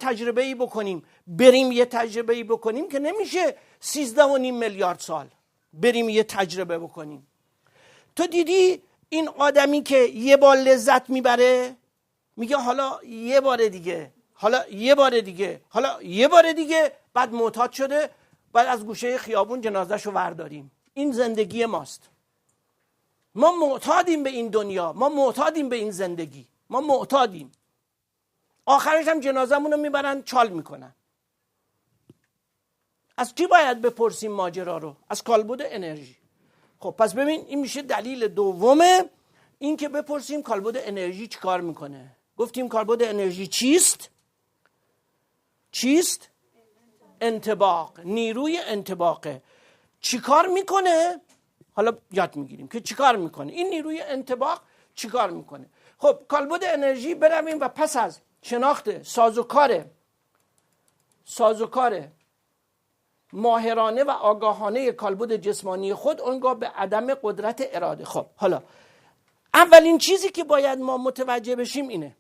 تجربه‌ای بکنیم که نمیشه 13.5 میلیارد سال بریم یه تجربه بکنیم. تو دیدی این آدمی که یه بار لذت میبره میگه حالا یه بار دیگه، بعد معتاد شده، بعد از گوشه خیابون جنازهشو ورداریم. این زندگی ماست. ما معتادیم به این دنیا، ما معتادیم به این زندگی، ما معتادیم. آخرش هم جنازمونو میبرن چال میکنن. از کی باید بپرسیم ماجرا رو؟ از کالبد انرژی. خب پس ببین این میشه دلیل دومه، این که بپرسیم کالبد انرژی چی کار میکنه. گفتیم کالبد انرژی چیست؟ انطباق، نیروی انطباقه. چی کار میکنه؟ حالا یاد میگیریم که چی کار میکنه. این نیروی انطباق چی کار میکنه؟ خب کالبد انرژی برویم و پس از شناخت سازوکار ماهرانه و آگاهانه کالبد جسمانی خود، اونگاه به عدم قدرت اراده. خب حالا اولین چیزی که باید ما متوجه بشیم اینه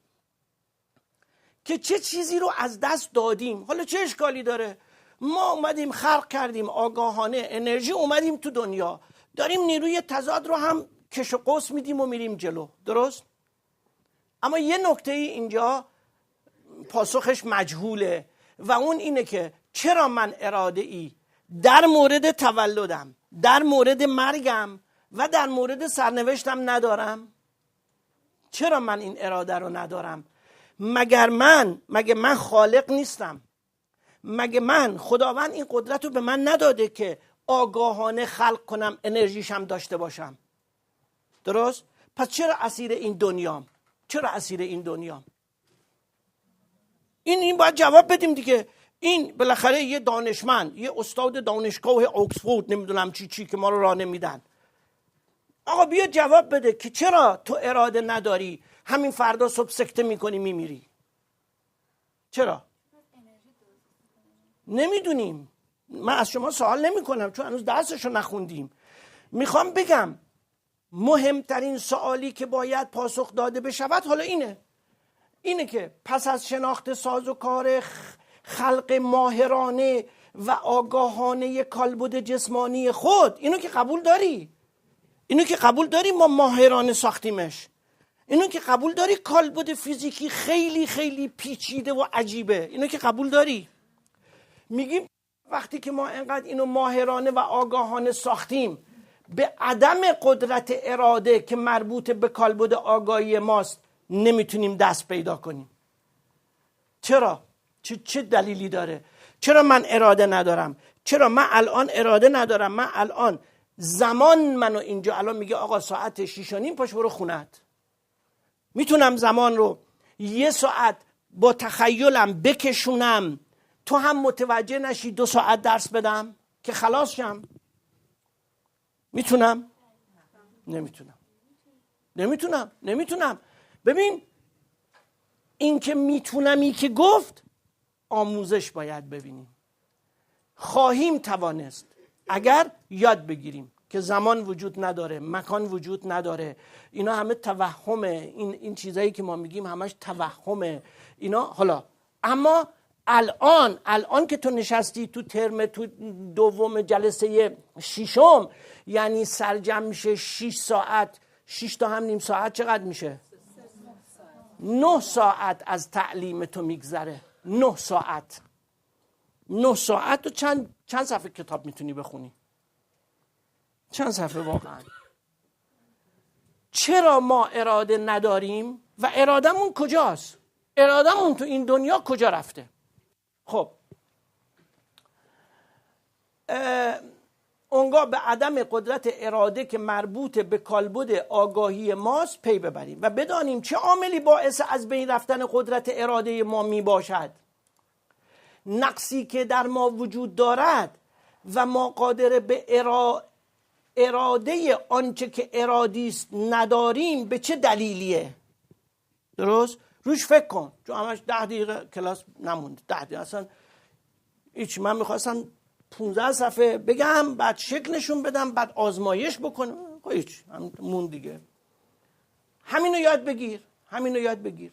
که چه چیزی رو از دست دادیم. حالا چه اشکالی داره؟ ما اومدیم خلق کردیم آگاهانه انرژی، اومدیم تو دنیا، داریم نیروی تضاد رو هم کش و قوس میدیم و میریم جلو، درست؟ اما یه نکته اینجا پاسخش مجهوله و اون اینه که چرا من اراده ای در مورد تولدم، در مورد مرگم و در مورد سرنوشتم ندارم؟ چرا من این اراده رو ندارم؟ مگه من خالق نیستم؟ مگه من خداوند این قدرت رو به من نداده که آگاهانه خلق کنم، انرژیشم داشته باشم؟ درست؟ پس چرا اسیر این دنیام؟ این باید جواب بدیم دیگه. این بالاخره یه دانشمند، یه استاد دانشگاه اکسفورد، نمیدونم چی که ما رو راه نمیدن. آقا بیا جواب بده که چرا تو اراده نداری، همین فردا صبح سکته میکنی میمیری؟ چرا؟ نمیدونیم. من از شما سوال نمی کنم چون هنوز درسشو نخوندیم. میخوام بگم مهمترین سوالی که باید پاسخ داده بشود حالا اینه که پس از شناخت سازوکار خلق ماهرانه و آگاهانه کالبد جسمانی خود، اینو که قبول داری، اینو که قبول داری ما ماهرانه ساختیمش، اینو که قبول داری کالبد فیزیکی خیلی خیلی پیچیده و عجیبه، اینو که قبول داری. میگیم وقتی که ما انقدر اینو ماهرانه و آگاهانه ساختیم، به عدم قدرت اراده که مربوط به کالبد آگاهی ماست نمیتونیم دست پیدا کنیم. چرا؟ چه دلیلی داره؟ چرا من اراده ندارم؟ چرا من الان اراده ندارم؟ من الان زمان منو اینجا الان میگه آقا ساعت 6:30 پاش برو خونت. میتونم زمان رو 1 ساعت با تخیلم بکشونم تو هم متوجه نشی 2 ساعت درس بدم که خلاص شم؟ میتونم؟ نمیتونم. ببین این که میتونمی که گفت آموزش باید ببینیم. خواهیم توانست اگر یاد بگیریم که زمان وجود نداره، مکان وجود نداره، اینا همه توهمه، این چیزایی که ما میگیم همش توهمه اینا. حالا اما الان که تو نشستی تو ترم تو دوم جلسه 6، یعنی سرجم میشه 6 ساعت، 6 تا هم نیم ساعت چقدر میشه؟ 9 ساعت از تعلیم تو میگذره. 9 ساعت تو چند صفحه کتاب میتونی بخونی؟ چند صفحه واقعا؟ چرا ما اراده نداریم و ارادمون کجاست؟ ارادمون تو این دنیا کجا رفته؟ خب اونگاه به عدم قدرت اراده که مربوط به کالبد آگاهی ماست پی ببریم و بدانیم چه عاملی باعث از بین رفتن قدرت اراده ما می باشد. نقصی که در ما وجود دارد و ما قادر به اراده آنچه که ارادی است نداریم به چه دلیلیه؟ درست؟ روش فکر کن، چون همش 10 دقیقه کلاس نموند. 10 دقیقه اصلا هیچ. من میخواستم 15 صفحه بگم، بعد شکلشون بدم، بعد آزمایش بکنم، هیچ موند دیگه. همینو یاد بگیر.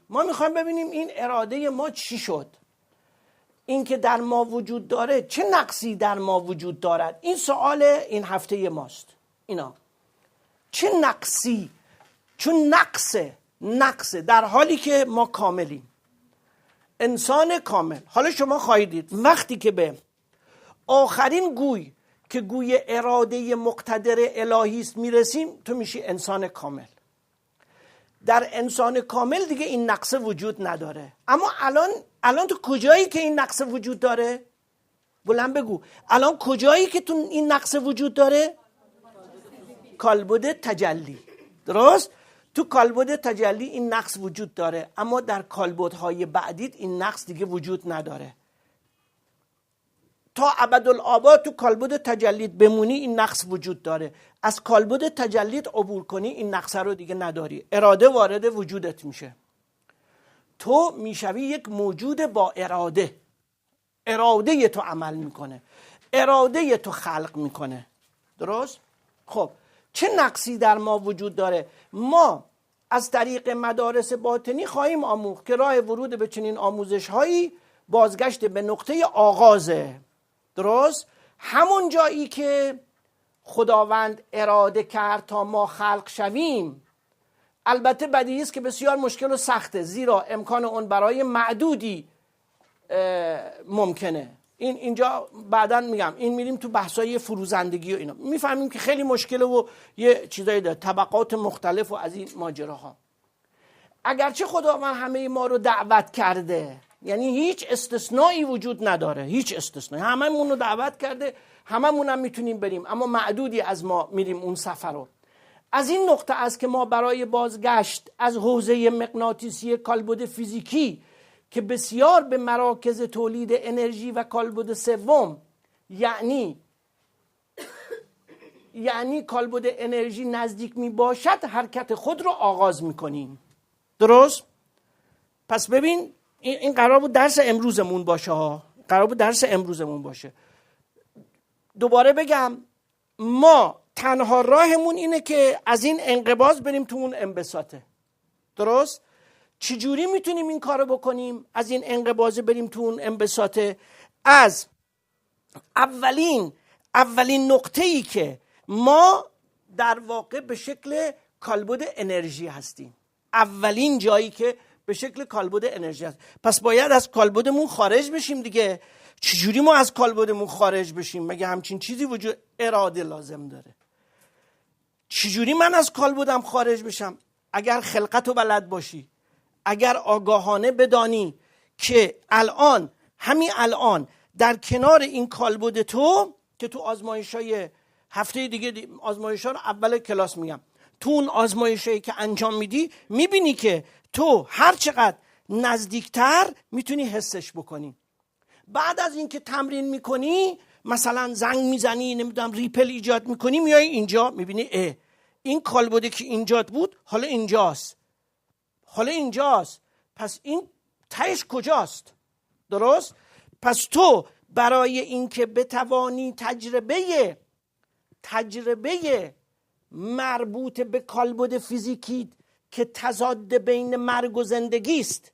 ما میخوایم ببینیم این اراده ما چی شد، این که در ما وجود داره چه نقصی در ما وجود دارد. این سوال این هفته ماست. اینا چه نقصی؟ چون نقصه در حالی که ما کاملیم، انسان کامل. حالا شما خواهید دید وقتی که به آخرین گوی که گوی اراده مقتدر الهی است میرسیم، تو میشی انسان کامل. در انسان کامل دیگه این نقص وجود نداره. اما الان تو کجایی که این نقص وجود داره؟ بلند بگو. الان کجایی که تو این نقص وجود داره؟ کالبد تجلی. درست؟ تو کالبد تجلی این نقص وجود داره، اما در کالبدهای بعدیت این نقص دیگه وجود نداره. تا ابدالآباد تو کالبد تجلیت بمونی این نقص وجود داره. از کالبد تجلیت عبور کنی این نقص رو دیگه نداری. اراده وارد وجودت میشه. تو میشوی یک موجود با اراده تو عمل میکنه، اراده تو خلق میکنه. درست؟ خب چه نقصی در ما وجود داره؟ ما از طریق مدارس باطنی خواهیم آموخت که راه ورود به چنین آموزش هایی بازگشت به نقطه آغازه. درست؟ همون جایی که خداوند اراده کرد تا ما خلق شویم. البته بدیهی است که بسیار مشکل و سخته، زیرا امکان اون برای معدودی ممکنه. اینجا بعداً میگم، این میریم تو بحثای فروزندگی و اینا میفهمیم که خیلی مشکله و یه چیزایی داره، طبقات مختلف و از این ماجراها. اگرچه خداوند همه ما رو دعوت کرده، یعنی هیچ استثنایی وجود نداره، هیچ استثنایی، هممون رو دعوت کرده، هممون هم میتونیم بریم، اما معدودی از ما میریم اون سفر رو. از این نقطه است که ما برای بازگشت از حوزه مغناطیسی کالبد فیزیکی که بسیار به مراکز تولید انرژی و کالبد سوم یعنی کالبد انرژی نزدیک می باشد حرکت خود رو آغاز می کنیم. درست؟ پس ببین این قرار بود درس امروزمون باشه. دوباره بگم، ما تنها راهمون اینه که از این انقباض بریم تو اون انبساطه. درست؟ چجوری میتونیم این کارو بکنیم؟ از این انقباض بریم تو اون انبساطه، از اولین نقطه‌ای که ما در واقع به شکل کالبد انرژی هستیم، اولین جایی که به شکل کالبد انرژی هست. پس باید از کالبدمون خارج بشیم دیگه. چجوری ما از کالبدمون خارج بشیم؟ مگه همچین چیزی وجود؟ اراده لازم داره. چجوری من از کالبدم خارج بشم؟ اگر خلقت رو بلد باشی، اگر آگاهانه بدانی که همین الان در کنار این کالبد تو که تو آزمایش‌های هفته دیگه آزمایش‌ها رو اول کلاس میگم، تو اون آزمایشی که انجام میدی میبینی که تو هر چقدر نزدیکتر میتونی حسش بکنی. بعد از اینکه تمرین میکنی، مثلا زنگ میزنی، نمیدونم ریپل ایجاد میکنی، میای اینجا میبینی این کالبدی که اینجا بود حالا اینجاست. پس این تهش کجاست؟ درست؟ پس تو برای اینکه بتوانی تجربه مربوط به کالبد فیزیکی که تضاد بین مرگ و زندگی است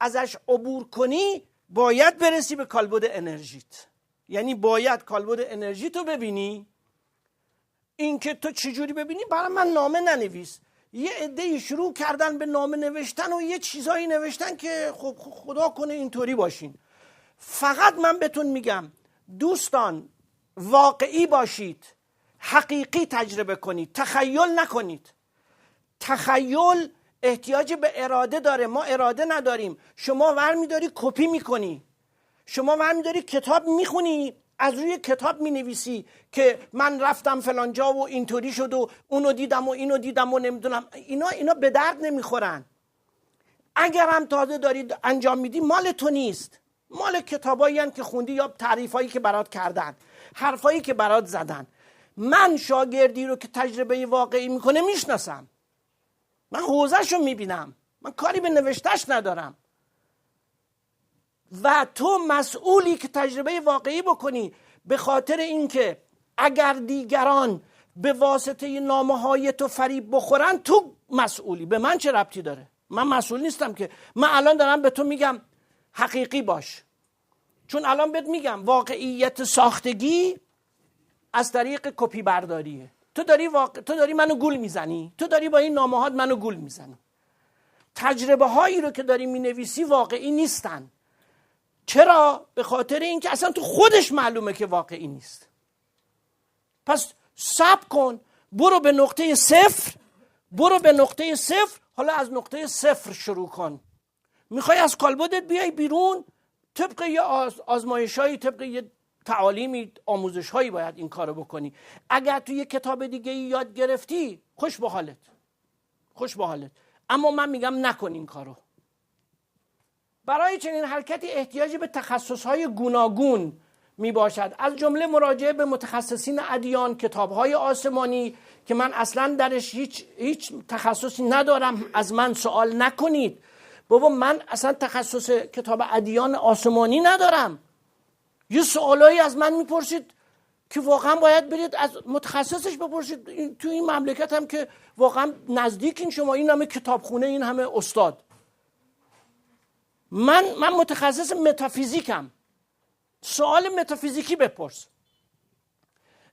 ازش عبور کنی، باید برسی به کالبد انرژیت. یعنی باید کالبد انرژیتو ببینی. این که تو چجوری ببینی؟ برای من نامه ننویس. یه عده‌ای شروع کردن به نامه نوشتن و یه چیزایی نوشتن که خب خدا کنه اینطوری باشین. فقط من بهتون میگم دوستان، واقعی باشید، حقیقی تجربه کنید، تخیل نکنید. تخیل احتیاج به اراده داره، ما اراده نداریم. شما ورمیداری کپی میکنی، شما ورمیداری کتاب میخونی، از روی کتاب مینویسی که من رفتم فلان جا و اینطوری شد و اونو دیدم و اینو دیدم و نمیدونم. اینا به درد نمیخورن. اگر هم تازه دارید انجام میدی، مال تو نیست، مال کتابایی هستند که خوندی یا تعریفایی که برات کردن، حرفایی که برات زدن. من شاگردی رو که تجربه واقعی میکنه میشناسم، من حوزه‌شو میبینم، من کاری به نوشتهش ندارم. و تو مسئولی که تجربه واقعی بکنی، به خاطر اینکه اگر دیگران به واسطه نامه‌های تو فریب بخورن، تو مسئولی. به من چه ربطی داره؟ من مسئول نیستم که. من الان دارم به تو میگم حقیقی باش، چون الان بهت میگم واقعیت ساختگی از طریق کپی برداریه. تو داری منو گول میزنی، تو داری با این نامه‌هات منو گول میزنی. تجربه هایی رو که داری مینویسی واقعی نیستن. چرا؟ به خاطر اینکه اصلا تو خودش معلومه که واقعی نیست. پس صبر کن، برو به نقطه صفر. حالا از نقطه صفر شروع کن. میخوای از کالبدت بیای بیرون، طبق یه آزمایشایی، طبق یه تعالیمی، آموزش‌هایی باید این کارو بکنی. اگر تو یه کتاب دیگه یاد گرفتی، خوش به حالت. اما من میگم نکن این کارو. برای چنین حرکتی احتیاجی به تخصص‌های گوناگون می باشد، از جمله مراجعه به متخصصین ادیان، کتاب‌های آسمانی که من اصلا درش هیچ تخصصی ندارم، از من سوال نکنید. بابا من اصلا تخصص کتاب ادیان آسمانی ندارم. یه سوالایی از من میپرسید که واقعا باید برید از متخصصش بپرسید. تو این مملکت هم که واقعا نزدیکین شما، این همه کتابخونه، این همه استاد. من متخصص متافیزیکم، سوال متافیزیکی بپرس.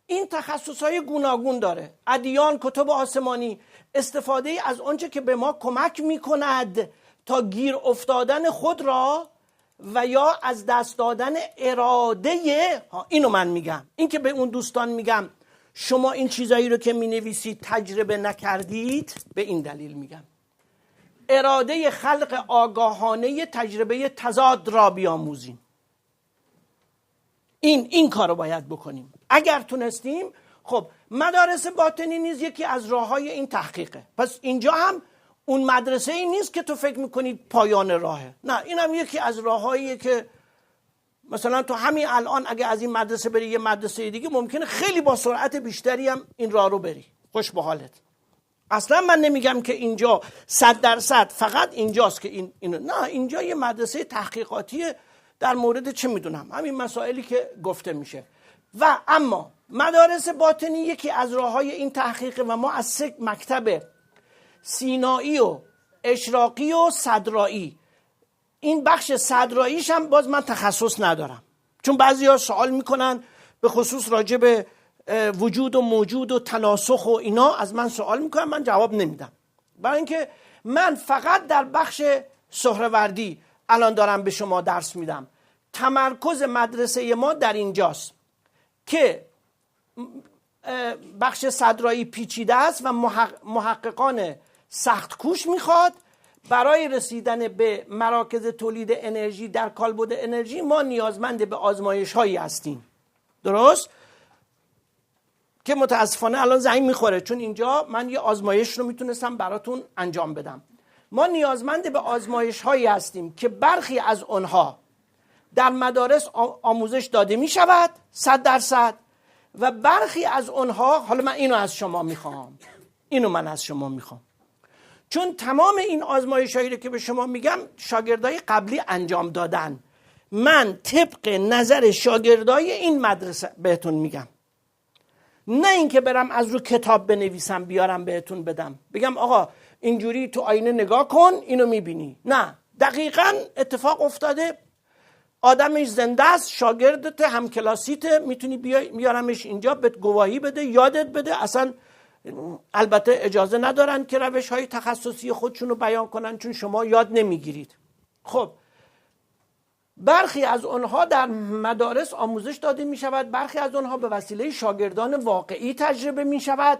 این تخصصهای گوناگون داره. ادیان، کتب آسمانی، استفاده از آنچه که به ما کمک میکند تا گیر افتادن خود را و یا از دست دادن اراده. اینو من میگم. این که به اون دوستان میگم شما این چیزایی رو که مینویسید تجربه نکردید، به این دلیل میگم. اراده خلق آگاهانه تجربه تضاد را بیاموزیم. این کارو باید بکنیم. اگر تونستیم، خب مدارس باطنی نیز یکی از راههای این تحقیقه. پس اینجا هم اون مدرسه ای نیست که تو فکر میکنید پایان راهه. نه، این هم یکی از راههاییه که مثلا تو همین الان اگه از این مدرسه بری یه مدرسه دیگه، ممکنه خیلی با سرعت بیشتری هم این راه رو بری. خوش به حالت. اصلا من نمیگم که اینجا 100% فقط اینجاست که اینو. نه، اینجا یه مدرسه تحقیقاتیه در مورد چه میدونم همین مسائلی که گفته میشه. و اما مدارس باطنی یکی از راههای این تحقیق و ما از 3 مکتب سینایی و اشراقی و صدرایی، این بخش صدراییش هم باز من تخصص ندارم، چون بعضیا سوال میکنن به خصوص راجع به وجود و موجود و تناسخ و اینا از من سوال میکنن، من جواب نمیدم، برای اینکه من فقط در بخش سهروردی الان دارم به شما درس میدم. تمرکز مدرسه ما در اینجاست که بخش صدرایی پیچیده است و محققان سخت کوش میخواد. برای رسیدن به مراکز تولید انرژی در کالبد انرژی ما نیازمند به آزمایش هایی هستیم، درست؟ که متاسفانه الان زنگ میخوره، چون اینجا من یه آزمایش رو میتونستم براتون انجام بدم. ما نیازمند به آزمایش هایی هستیم که برخی از اونها در مدارس آموزش داده میشود 100%، و برخی از اونها، حالا من اینو از شما میخوام، چون تمام این آزمایش هایی رو که به شما میگم شاگردای قبلی انجام دادن. من طبق نظر شاگردای این مدرسه بهتون میگم، نه اینکه برم از رو کتاب بنویسم بیارم بهتون بدم بگم آقا اینجوری تو آینه نگاه کن اینو میبینی. نه، دقیقاً اتفاق افتاده، آدمش زنده است، شاگردت همکلاسیت، میتونی بیارمش اینجا بهت گواهی بده، یادت بده. اصلا البته اجازه ندارن که روش های تخصصی خودشون رو بیان کنن چون شما یاد نمیگیرید. خب برخی از اونها در مدارس آموزش داده می شود، برخی از اونها به وسیله شاگردان واقعی تجربه می شود،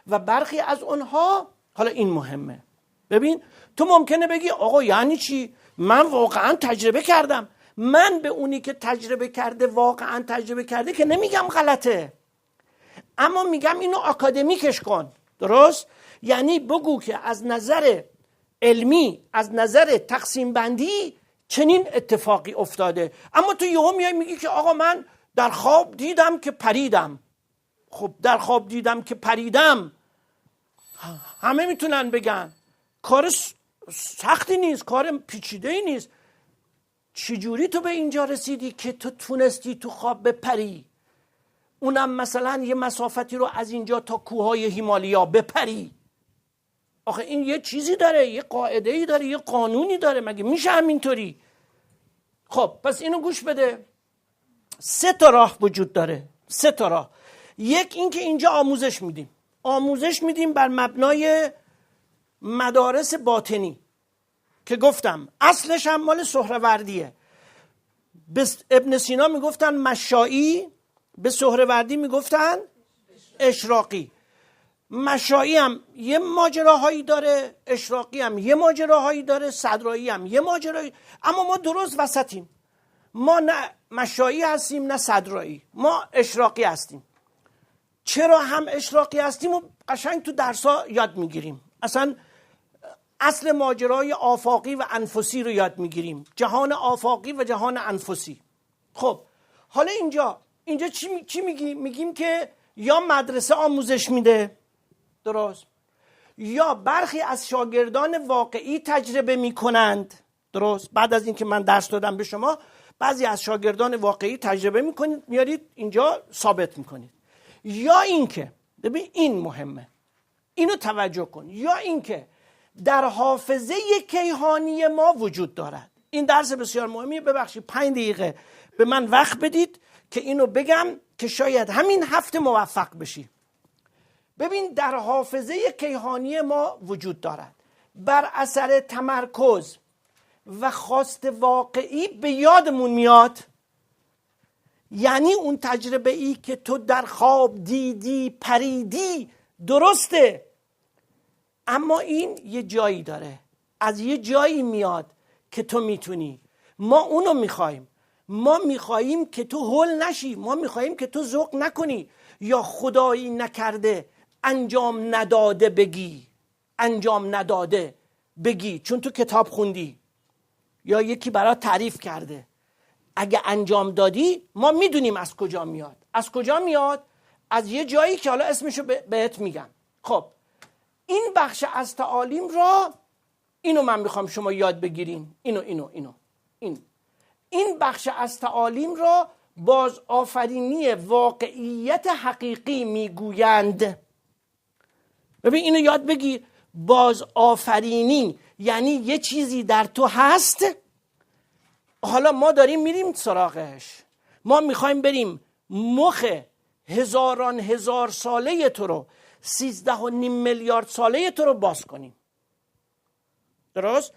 و برخی از اونها، حالا این مهمه، ببین تو ممکنه بگی آقا یعنی چی؟ من واقعا تجربه کردم. من به اونی که تجربه کرده، واقعا تجربه کرده که نمیگم غلطه، اما میگم اینو آکادمیکش کن، درست؟ یعنی بگو که از نظر علمی، از نظر تقسیم بندی چنین اتفاقی افتاده. اما تو یهو میای میگی که آقا من در خواب دیدم که پریدم. خب در خواب دیدم که پریدم همه میتونن بگن، کار سختی نیست، کار پیچیده‌ای نیست. چجوری تو به اینجا رسیدی که تو تونستی تو خواب بپری؟ اونم مثلا یه مسافتی رو از اینجا تا کوههای هیمالیا بپری. آخه این یه چیزی داره، یه قاعده‌ای داره، یه قانونی داره، مگه میشه همینطوری؟ خب پس اینو گوش بده. 3 تا راه وجود داره، 3 تا راه. یک این که اینجا آموزش میدیم بر مبنای مدارس باطنی که گفتم اصلش هم مال سهروردیه. به ابن سینا میگفتن مشائی، به سهروردی میگفتن اشراقی. مشائی هم یه ماجراهایی داره، اشراقی هم یه ماجراهایی داره، صدرایی هم یه ماجراهایی، اما ما درست وسطیم. ما نه مشائی هستیم نه صدرایی، ما اشراقی هستیم. چرا هم اشراقی هستیم و قشنگ تو درس‌ها یاد میگیریم. اصلا اصل ماجرای آفاقی و انفسی رو یاد میگیریم، جهان آفاقی و جهان انفسی. خب حالا اینجا چی میگیم که یا مدرسه آموزش میده، درست، یا برخی از شاگردان واقعی تجربه میکنند، درست. بعد از اینکه من درس دادم به شما، بعضی از شاگردان واقعی تجربه میکنید میارید اینجا ثابت میکنید. یا اینکه ببین این مهمه، اینو توجه کن، یا اینکه در حافظه کیهانی ما وجود دارد. این درس بسیار مهمیه، ببخشید 5 دقیقه به من وقت بدید که اینو بگم که شاید همین هفته موفق بشی. ببین در حافظه کیهانی ما وجود دارد، بر اثر تمرکز و خواست واقعی به یادمون میاد. یعنی اون تجربه ای که تو در خواب دیدی پریدی درسته، اما این یه جایی داره، از یه جایی میاد که تو میتونی. ما اونو میخوایم، ما میخوایم که تو هول نشی، ما میخوایم که تو ذوق نکنی یا خدایی نکرده انجام نداده بگی چون تو کتاب خوندی یا یکی برات تعریف کرده. اگه انجام دادی ما میدونیم از کجا میاد. از کجا میاد؟ از یه جایی که حالا اسمشو بهت میگم. خب این بخش از تعالیم را، اینو من میخوام شما یاد بگیرین، این بخش از تعالیم را باز آفرینی واقعیت حقیقی میگویند. ببین اینو یاد بگیر، باز آفرینی یعنی یه چیزی در تو هست، حالا ما داریم میریم سراغش. ما میخوایم بریم مخ هزاران هزار ساله تو رو، 13.5 میلیارد ساله تو رو باز کنیم. درست؟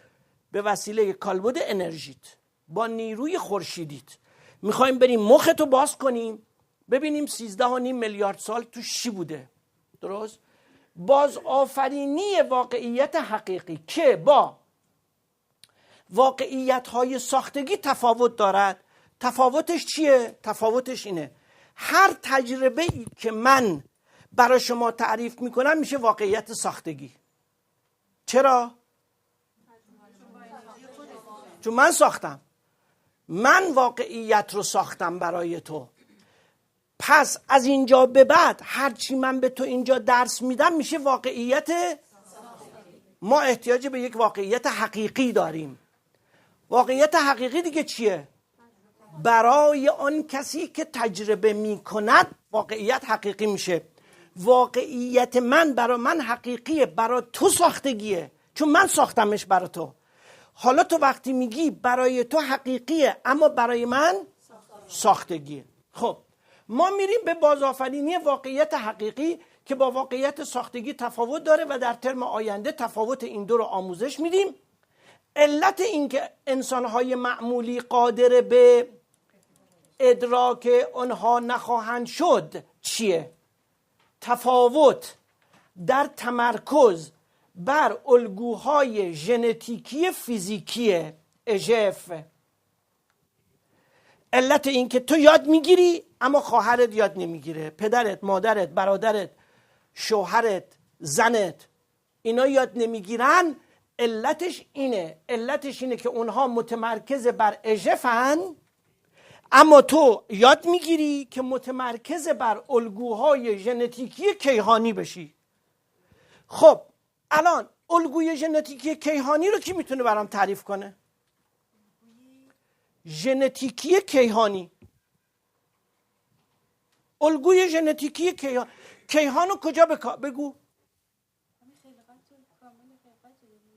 به وسیله کالبد انرژیت، با نیروی خورشیدیت میخوایم بریم مخ تو باز کنیم، ببینیم 13.5 میلیارد سال تو چی بوده. درست؟ باز آفرینی واقعیت حقیقی که با واقعیت های ساختگی تفاوت دارد. تفاوتش چیه؟ تفاوتش اینه هر تجربه ای که من برای شما تعریف میکنم میشه واقعیت ساختگی. چرا؟ چون من ساختم، من واقعیت رو ساختم برای تو. پس از اینجا به بعد هرچی من به تو اینجا درس میدم میشه واقعیت. ما احتیاج به یک واقعیت حقیقی داریم. واقعیت حقیقی دیگه چیه؟ برای آن کسی که تجربه میکند واقعیت حقیقی میشه. واقعیت من برای من حقیقیه، برای تو ساختگیه، چون من ساختمش برای تو. حالا تو وقتی میگی برای تو حقیقیه اما برای من ساختگیه. خب ما میریم به بازآفرینی واقعیت حقیقی که با واقعیت ساختگی تفاوت داره و در ترم آینده تفاوت این دو رو آموزش میدیم. علت این که انسانهای معمولی قادر به ادراک آنها نخواهند شد چیه؟ تفاوت در تمرکز بر الگوهای ژنتیکی فیزیکی اژف. علت این که تو یاد میگیری اما خواهرت یاد نمیگیره، پدرت، مادرت، برادرت، شوهرت، زنت اینا یاد نمیگیرن. علتش اینه که اونها متمرکز بر اژفن اما تو یاد میگیری که متمرکز بر الگوهای ژنتیکی کیهانی بشی. خب الان الگوی ژنتیکی کیهانی رو کی میتونه برام تعریف کنه؟ ژنتیکی کیهانی، الگوی ژنتیکی کیهان رو کجا بگو؟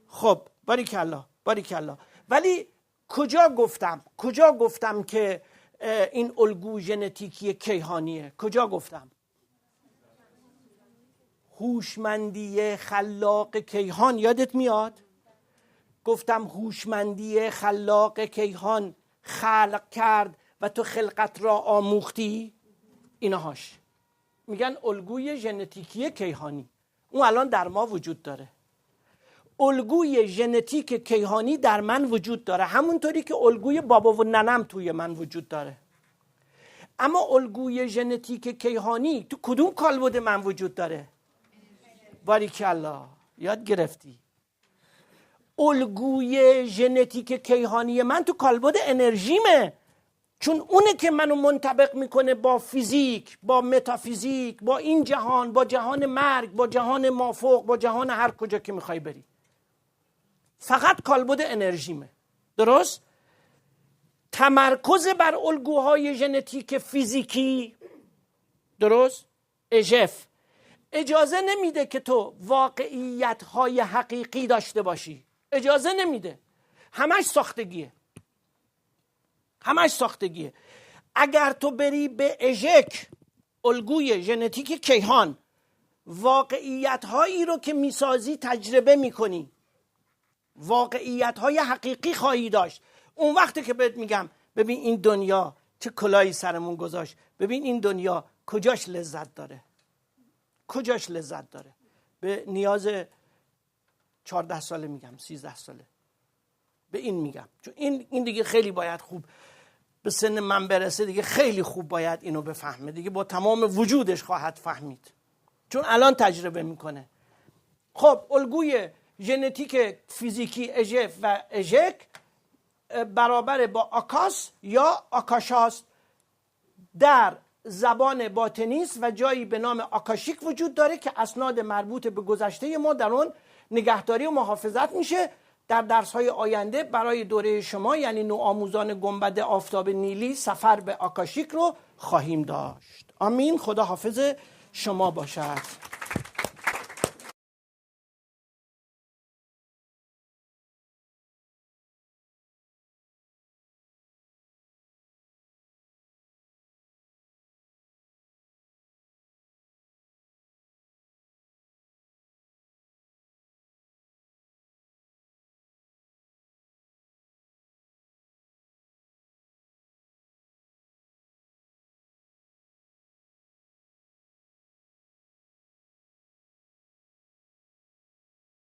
خب باریکالله. ولی کجا گفتم که این الگو ژنتیکی کیهانیه؟ کجا گفتم؟ هوشمندی خلاق کیهان، یادت میاد؟ گفتم هوشمندی خلاق کیهان خلق کرد و تو خلقت را آموختی. اینهاش میگن الگوی ژنتیکی کیهانی. اون الان در ما وجود داره. الگوی ژنتیک کیهانی در من وجود داره، همونطوری که الگوی بابا و ننم توی من وجود داره. اما الگوی ژنتیک کیهانی تو کدوم کالبد من وجود داره؟ باریکالله، یاد گرفتی. الگوی ژنتیک کیهانی من تو کالبد انرژیمه، چون اونه که منو منطبق میکنه با فیزیک، با متافیزیک، با این جهان، با جهان مرگ، با جهان مافوق، با جهان هر کجا که میخوای بری. فقط کالبد انرژیمه. درست؟ تمرکز بر الگوهای ژنتیک فیزیکی، درست؟ اژف اجازه نمیده که تو واقعیت‌های حقیقی داشته باشی. اجازه نمیده. همش ساختگیه. اگر تو بری به اژک، الگوی ژنتیک کیهان، واقعیت‌هایی رو که میسازی تجربه میکنی، واقعیت‌های حقیقی خواهی داشت. اون وقتی که بهت میگم ببین این دنیا چه کلاهی سرمون گذاشت، ببین این دنیا کجاش لذت داره. به نیاز 14 ساله میگم، 13 ساله به این میگم، چون این دیگه خیلی باید خوب به سن من برسه، دیگه خیلی خوب باید اینو بفهمه، دیگه با تمام وجودش خواهد فهمید، چون الان تجربه میکنه. خب الگوی ژنتیک فیزیکی اژف و اژک برابر با آکاس یا آکاشاست. در زبان باطنی است و جایی به نام آکاشیک وجود داره که اسناد مربوط به گذشته ما در اون نگهداری و محافظت میشه. در درس‌های آینده برای دوره شما یعنی نوآموزان گنبد آفتاب نیلی سفر به آکاشیک رو خواهیم داشت. آمین. خدا حافظ شما باشد.